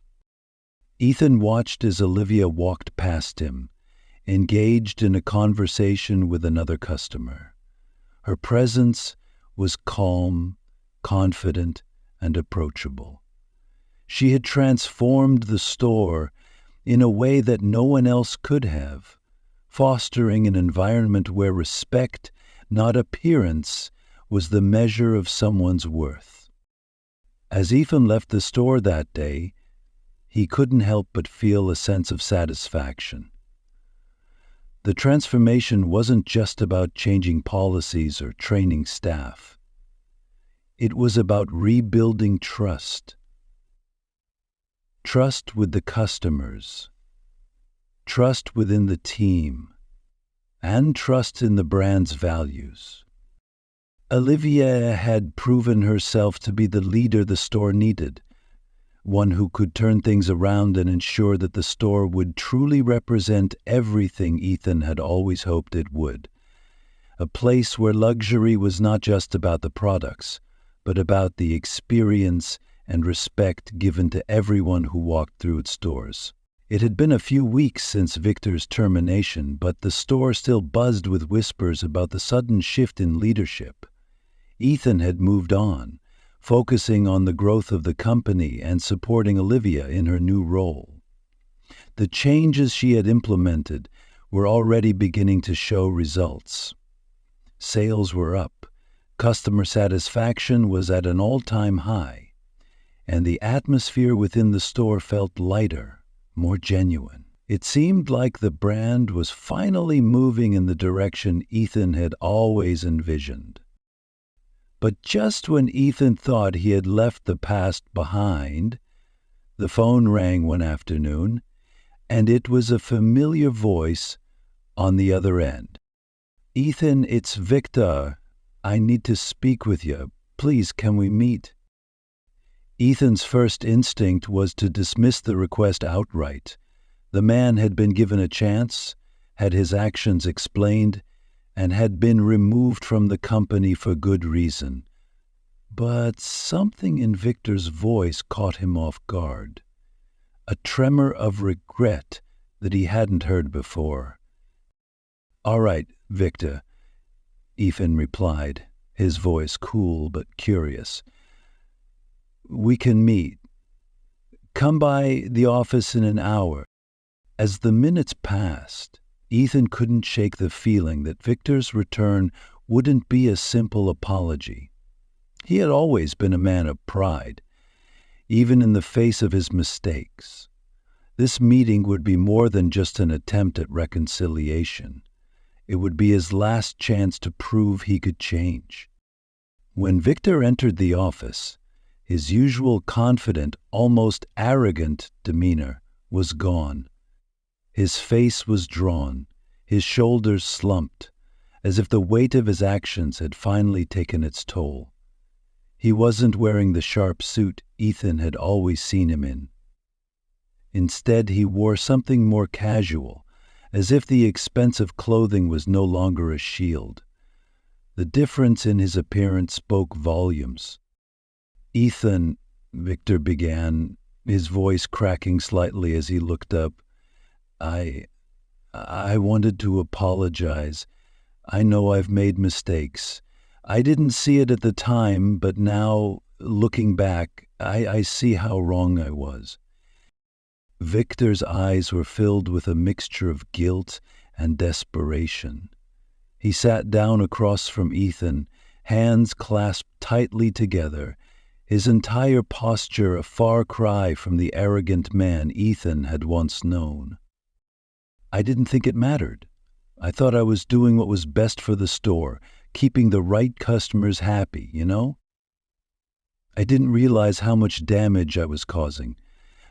Ethan watched as Olivia walked past him, engaged in a conversation with another customer. Her presence was calm, confident, and approachable. She had transformed the store in a way that no one else could have, fostering an environment where respect, not appearance, was the measure of someone's worth. As Ethan left the store that day, he couldn't help but feel a sense of satisfaction. The transformation wasn't just about changing policies or training staff. It was about rebuilding trust. Trust with the customers, trust within the team, and trust in the brand's values. Olivia had proven herself to be the leader the store needed, one who could turn things around and ensure that the store would truly represent everything Ethan had always hoped it would. A place where luxury was not just about the products, but about the experience and respect given to everyone who walked through its doors. It had been a few weeks since Victor's termination, but the store still buzzed with whispers about the sudden shift in leadership. Ethan had moved on, focusing on the growth of the company and supporting Olivia in her new role. The changes she had implemented were already beginning to show results. Sales were up, customer satisfaction was at an all-time high, and the atmosphere within the store felt lighter, more genuine. It seemed like the brand was finally moving in the direction Ethan had always envisioned. But just when Ethan thought he had left the past behind, the phone rang one afternoon. and it was a familiar voice on the other end. "Ethan, it's Victor. I need to speak with you. Please, can we meet?" Ethan's first instinct was to dismiss the request outright. The man had been given a chance, had his actions explained, and had been removed from the company for good reason. But something in Victor's voice caught him off guard. A tremor of regret that he hadn't heard before. "All right, Victor," Ethan replied, his voice cool but curious. "We can meet. Come by the office in an hour." As the minutes passed, Ethan couldn't shake the feeling that Victor's return wouldn't be a simple apology. He had always been a man of pride, even in the face of his mistakes. This meeting would be more than just an attempt at reconciliation. It would be his last chance to prove he could change. When Victor entered the office, his usual confident, almost arrogant demeanor was gone. His face was drawn, his shoulders slumped, as if the weight of his actions had finally taken its toll. He wasn't wearing the sharp suit Ethan had always seen him in. Instead, he wore something more casual, as if the expensive clothing was no longer a shield. The difference in his appearance spoke volumes. "Ethan," Victor began, his voice cracking slightly as he looked up, I wanted to apologize. I know I've made mistakes. I didn't see it at the time, but now, looking back, I see how wrong I was." Victor's eyes were filled with a mixture of guilt and desperation. He sat down across from Ethan, hands clasped tightly together, his entire posture a far cry from the arrogant man Ethan had once known. "I didn't think it mattered. I thought I was doing what was best for the store, keeping the right customers happy, you know? I didn't realize how much damage I was causing,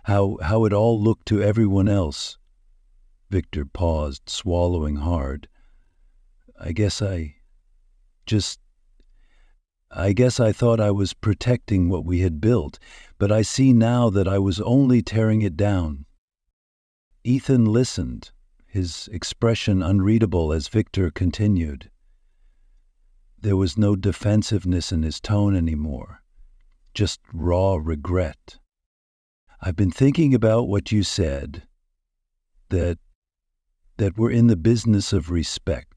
how it all looked to everyone else." Victor paused, swallowing hard. I guess I thought I was protecting what we had built, but I see now that I was only tearing it down." Ethan listened, his expression unreadable as Victor continued. There was no defensiveness in his tone anymore, just raw regret. "I've been thinking about what you said, that we're in the business of respect,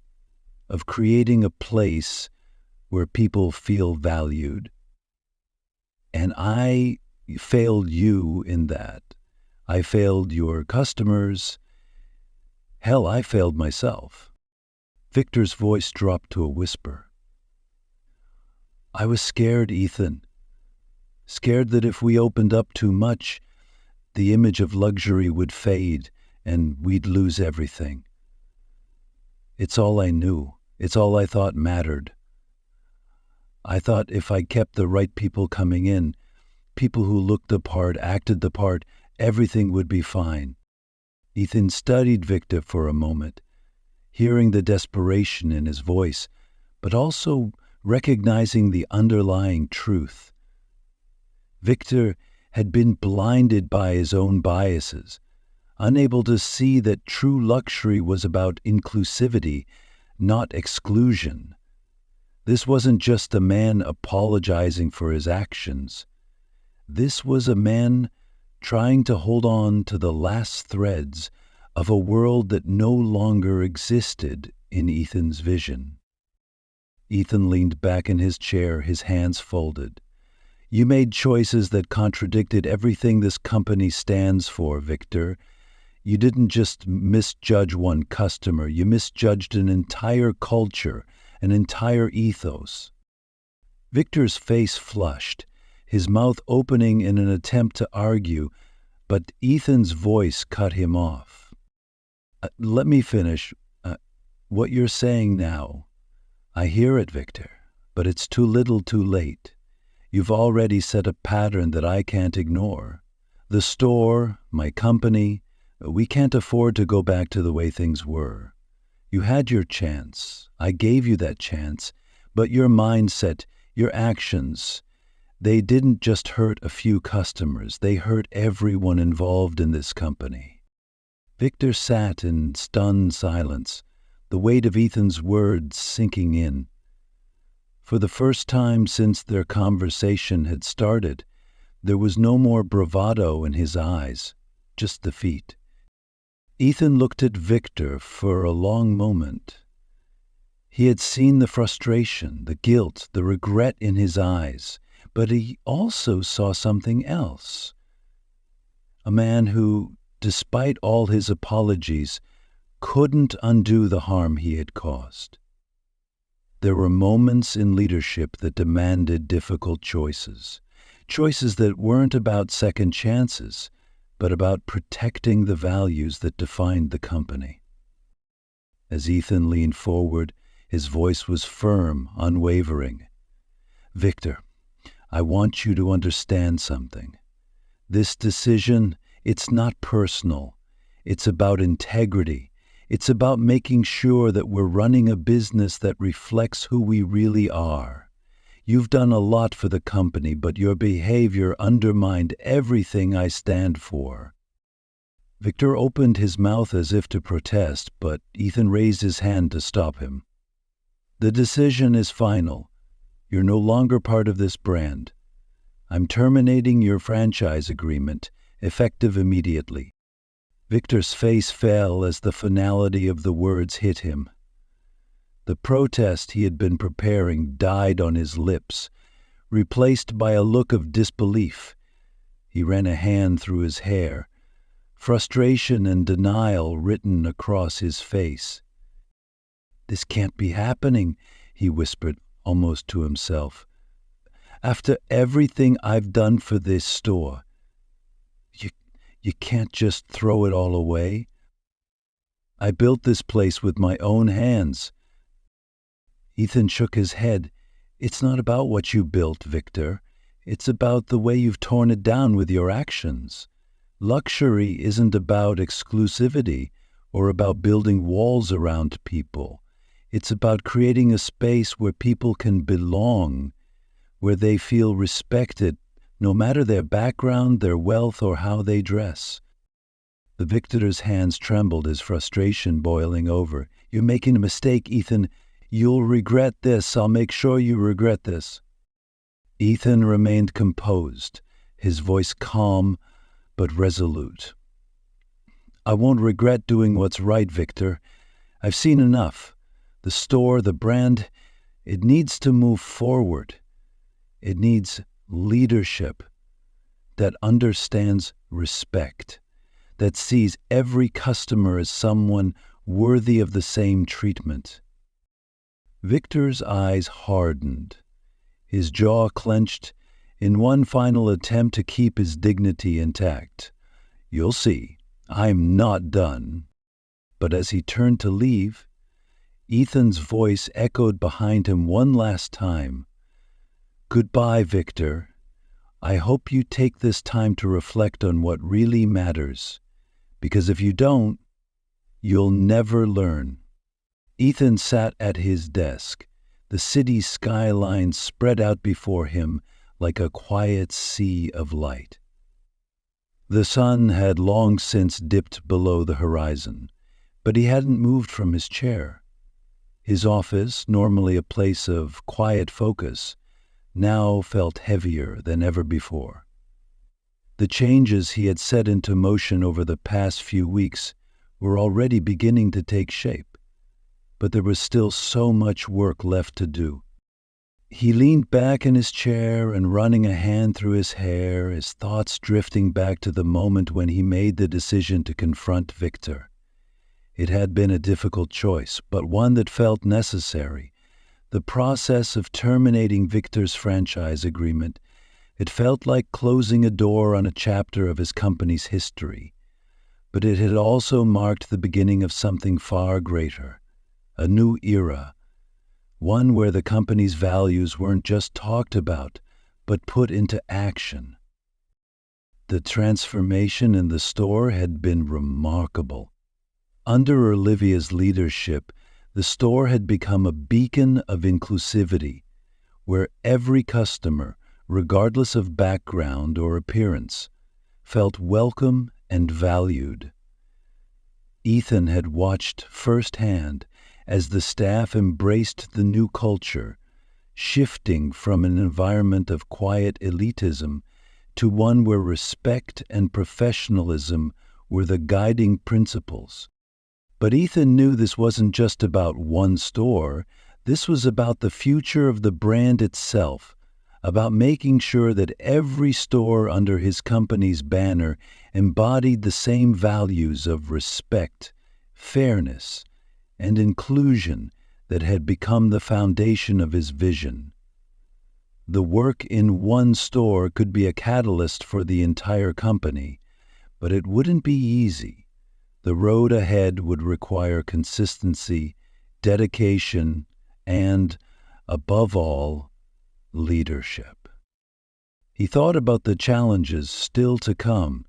of creating a place where people feel valued. And I failed you in that. I failed your customers. Hell, I failed myself." Victor's voice dropped to a whisper. "I was scared, Ethan. Scared that if we opened up too much, the image of luxury would fade and we'd lose everything. It's all I knew. It's all I thought mattered. I thought if I kept the right people coming in, people who looked the part, acted the part, everything would be fine." Ethan studied Victor for a moment, hearing the desperation in his voice, but also recognizing the underlying truth. Victor had been blinded by his own biases, unable to see that true luxury was about inclusivity, not exclusion. This wasn't just a man apologizing for his actions. This was a man trying to hold on to the last threads of a world that no longer existed in Ethan's vision. Ethan leaned back in his chair, his hands folded. "You made choices that contradicted everything this company stands for, Victor. You didn't just misjudge one customer, you misjudged an entire culture, an entire ethos." Victor's face flushed, his mouth opening in an attempt to argue, but Ethan's voice cut him off. Let me finish. What you're saying now, I hear it, Victor, but it's too little too late. You've already set a pattern that I can't ignore. The store, my company, We can't afford to go back to the way things were. You had your chance. I gave you that chance. But your mindset, your actions, they didn't just hurt a few customers. They hurt everyone involved in this company. Victor sat in stunned silence, the weight of Ethan's words sinking in. For the first time since their conversation had started, there was no more bravado in his eyes, just defeat. Ethan looked at Victor for a long moment. He had seen the frustration, the guilt, the regret in his eyes, but he also saw something else. A man who, despite all his apologies, couldn't undo the harm he had caused. There were moments in leadership that demanded difficult choices that weren't about second chances, but about protecting the values that defined the company. As Ethan leaned forward, his voice was firm, unwavering. Victor, I want you to understand something. This decision, it's not personal. It's about integrity. It's about making sure that we're running a business that reflects who we really are. You've done a lot for the company, but your behavior undermined everything I stand for. Victor opened his mouth as if to protest, but Ethan raised his hand to stop him. The decision is final. You're no longer part of this brand. I'm terminating your franchise agreement, effective immediately. Victor's face fell as the finality of the words hit him. The protest he had been preparing died on his lips, replaced by a look of disbelief. He ran a hand through his hair, frustration and denial written across his face. "This can't be happening," he whispered, almost to himself. "After everything I've done for this store, you can't just throw it all away. I built this place with my own hands." Ethan shook his head. "It's not about what you built, Victor. It's about the way you've torn it down with your actions. Luxury isn't about exclusivity or about building walls around people. It's about creating a space where people can belong, where they feel respected, no matter their background, their wealth, or how they dress." The Victor's hands trembled, his frustration boiling over. "You're making a mistake, Ethan. You'll regret this. I'll make sure you regret this." Ethan remained composed, his voice calm but resolute. "I won't regret doing what's right, Victor. I've seen enough. The store, the brand, it needs to move forward. It needs leadership that understands respect, that sees every customer as someone worthy of the same treatment." Victor's eyes hardened. His jaw clenched in one final attempt to keep his dignity intact. "You'll see, I'm not done." But as he turned to leave, Ethan's voice echoed behind him one last time. "Goodbye, Victor. I hope you take this time to reflect on what really matters, because if you don't, you'll never learn." Ethan sat at his desk, the city skyline spread out before him like a quiet sea of light. The sun had long since dipped below the horizon, but he hadn't moved from his chair. His office, normally a place of quiet focus, now felt heavier than ever before. The changes he had set into motion over the past few weeks were already beginning to take shape, but there was still so much work left to do. He leaned back in his chair and running a hand through his hair, his thoughts drifting back to the moment when he made the decision to confront Victor. It had been a difficult choice, but one that felt necessary. The process of terminating Victor's franchise agreement, it felt like closing a door on a chapter of his company's history. But it had also marked the beginning of something far greater, a new era, one where the company's values weren't just talked about, but put into action. the transformation in the store had been remarkable. Under Olivia's leadership, the store had become a beacon of inclusivity, where every customer, regardless of background or appearance, felt welcome and valued. Ethan had watched firsthand as the staff embraced the new culture, shifting from an environment of quiet elitism to one where respect and professionalism were the guiding principles. But Ethan knew this wasn't just about one store. This was about the future of the brand itself, about making sure that every store under his company's banner embodied the same values of respect, fairness, and inclusion that had become the foundation of his vision. The work in one store could be a catalyst for the entire company, but it wouldn't be easy. The road ahead would require consistency, dedication, and, above all, leadership. He thought about the challenges still to come.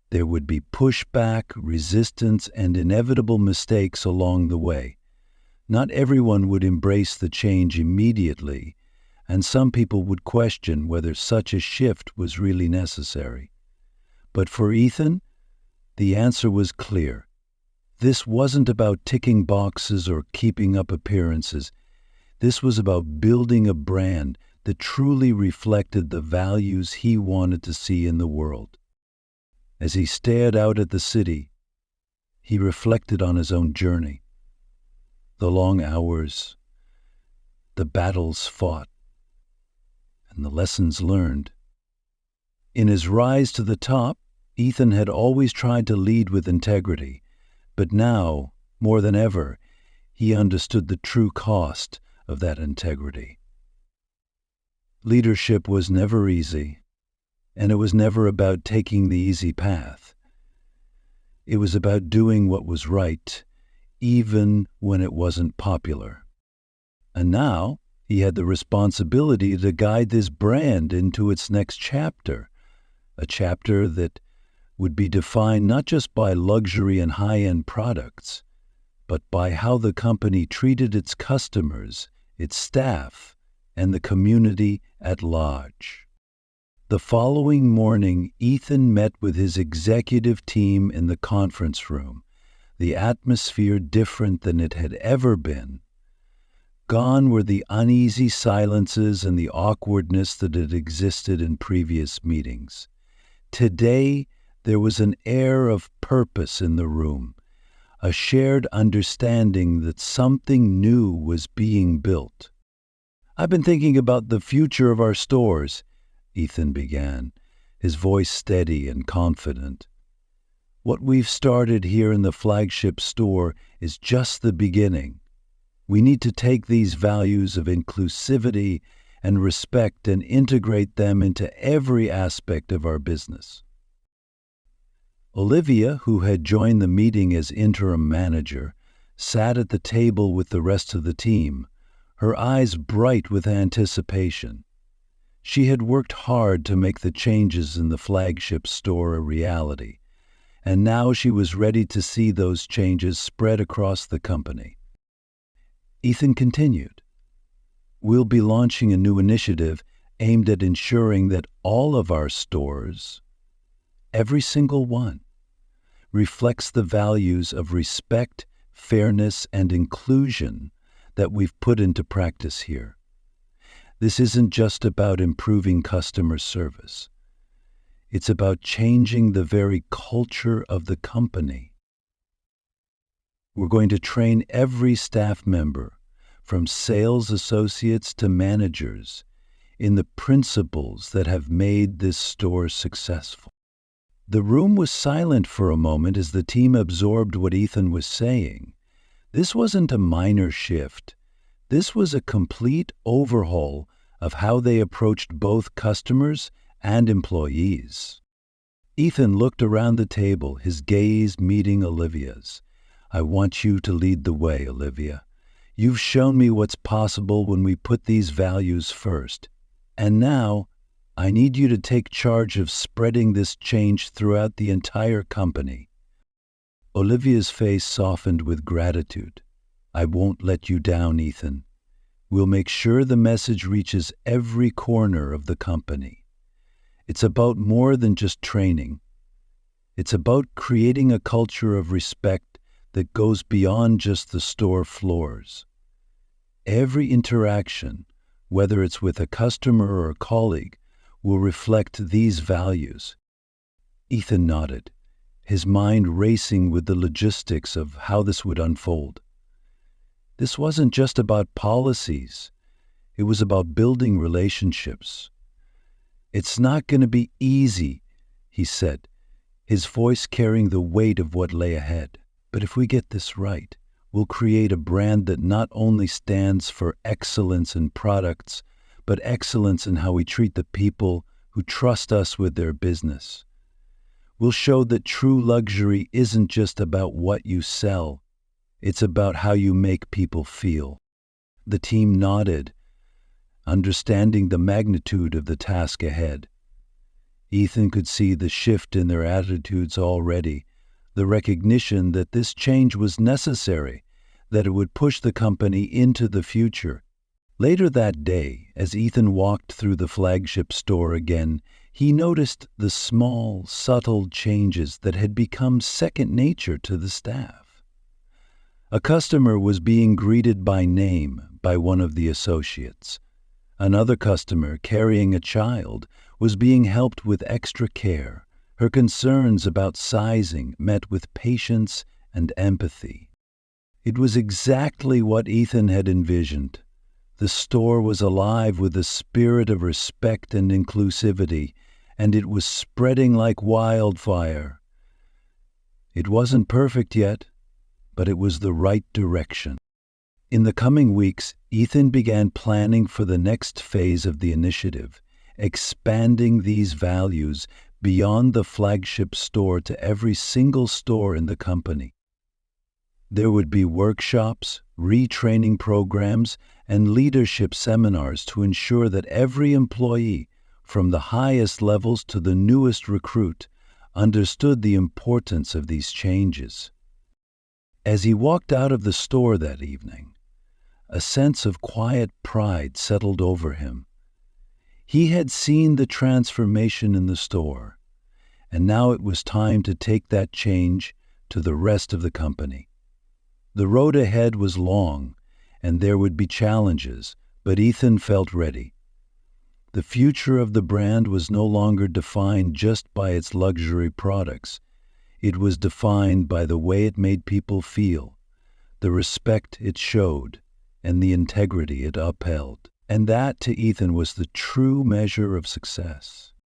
There would be pushback, resistance, and inevitable mistakes along the way. Not everyone would embrace the change immediately, and some people would question whether such a shift was really necessary. But for Ethan, the answer was clear. This wasn't about ticking boxes or keeping up appearances. This was about building a brand that truly reflected the values he wanted to see in the world. As he stared out at the city, he reflected on his own journey. The long hours, the battles fought, and the lessons learned. In his rise to the top, Ethan had always tried to lead with integrity, but now, more than ever, he understood the true cost of that integrity. Leadership was never easy, and it was never about taking the easy path. It was about doing what was right, even when it wasn't popular. And now he had the responsibility to guide this brand into its next chapter, a chapter that would be defined not just by luxury and high-end products, but by how the company treated its customers, its staff, and the community at large. The following morning, Ethan met with his executive team in the conference room, the atmosphere different than it had ever been. Gone were the uneasy silences and the awkwardness that had existed in previous meetings. Today, there was an air of purpose in the room, a shared understanding that something new was being built. "I've been thinking about the future of our stores," Ethan began, his voice steady and confident. "What we've started here in the flagship store is just the beginning. We need to take these values of inclusivity and respect and integrate them into every aspect of our business." Olivia, who had joined the meeting as interim manager, sat at the table with the rest of the team, her eyes bright with anticipation. She had worked hard to make the changes in the flagship store a reality, and now she was ready to see those changes spread across the company. Ethan continued, "We'll be launching a new initiative aimed at ensuring that all of our stores, every single one, reflects the values of respect, fairness, and inclusion that we've put into practice here. This isn't just about improving customer service. It's about changing the very culture of the company. We're going to train every staff member, from sales associates to managers, in the principles that have made this store successful." The room was silent for a moment as the team absorbed what Ethan was saying. This wasn't a minor shift. This was a complete overhaul of how they approached both customers and employees. Ethan looked around the table, his gaze meeting Olivia's. "I want you to lead the way, Olivia. You've shown me what's possible when we put these values first. And now, I need you to take charge of spreading this change throughout the entire company." Olivia's face softened with gratitude. "I won't let you down, Ethan. We'll make sure the message reaches every corner of the company. It's about more than just training. It's about creating a culture of respect that goes beyond just the store floors. Every interaction, whether it's with a customer or a colleague, will reflect these values." Ethan nodded, his mind racing with the logistics of how this would unfold. This wasn't just about policies. It was about building relationships. "It's not going to be easy," he said, his voice carrying the weight of what lay ahead. "But if we get this right, we'll create a brand that not only stands for excellence in products, but excellence in how we treat the people who trust us with their business. We'll show that true luxury isn't just about what you sell. It's about how you make people feel." The team nodded, understanding the magnitude of the task ahead. Ethan could see the shift in their attitudes already, the recognition that this change was necessary, that it would push the company into the future. Later that day, as Ethan walked through the flagship store again, he noticed the small, subtle changes that had become second nature to the staff. A customer was being greeted by name by one of the associates. Another customer, carrying a child, was being helped with extra care, her concerns about sizing met with patience and empathy. It was exactly what Ethan had envisioned. The store was alive with a spirit of respect and inclusivity, and it was spreading like wildfire. It wasn't perfect yet, but it was the right direction. In the coming weeks, Ethan began planning for the next phase of the initiative, expanding these values beyond the flagship store to every single store in the company. There would be workshops, retraining programs, and leadership seminars to ensure that every employee, from the highest levels to the newest recruit, understood the importance of these changes. As he walked out of the store that evening, a sense of quiet pride settled over him. He had seen the transformation in the store, and now it was time to take that change to the rest of the company. The road ahead was long, and there would be challenges, but Ethan felt ready. The future of the brand was no longer defined just by its luxury products. It was defined by the way it made people feel, the respect it showed, and the integrity it upheld. And that, to Ethan, was the true measure of success.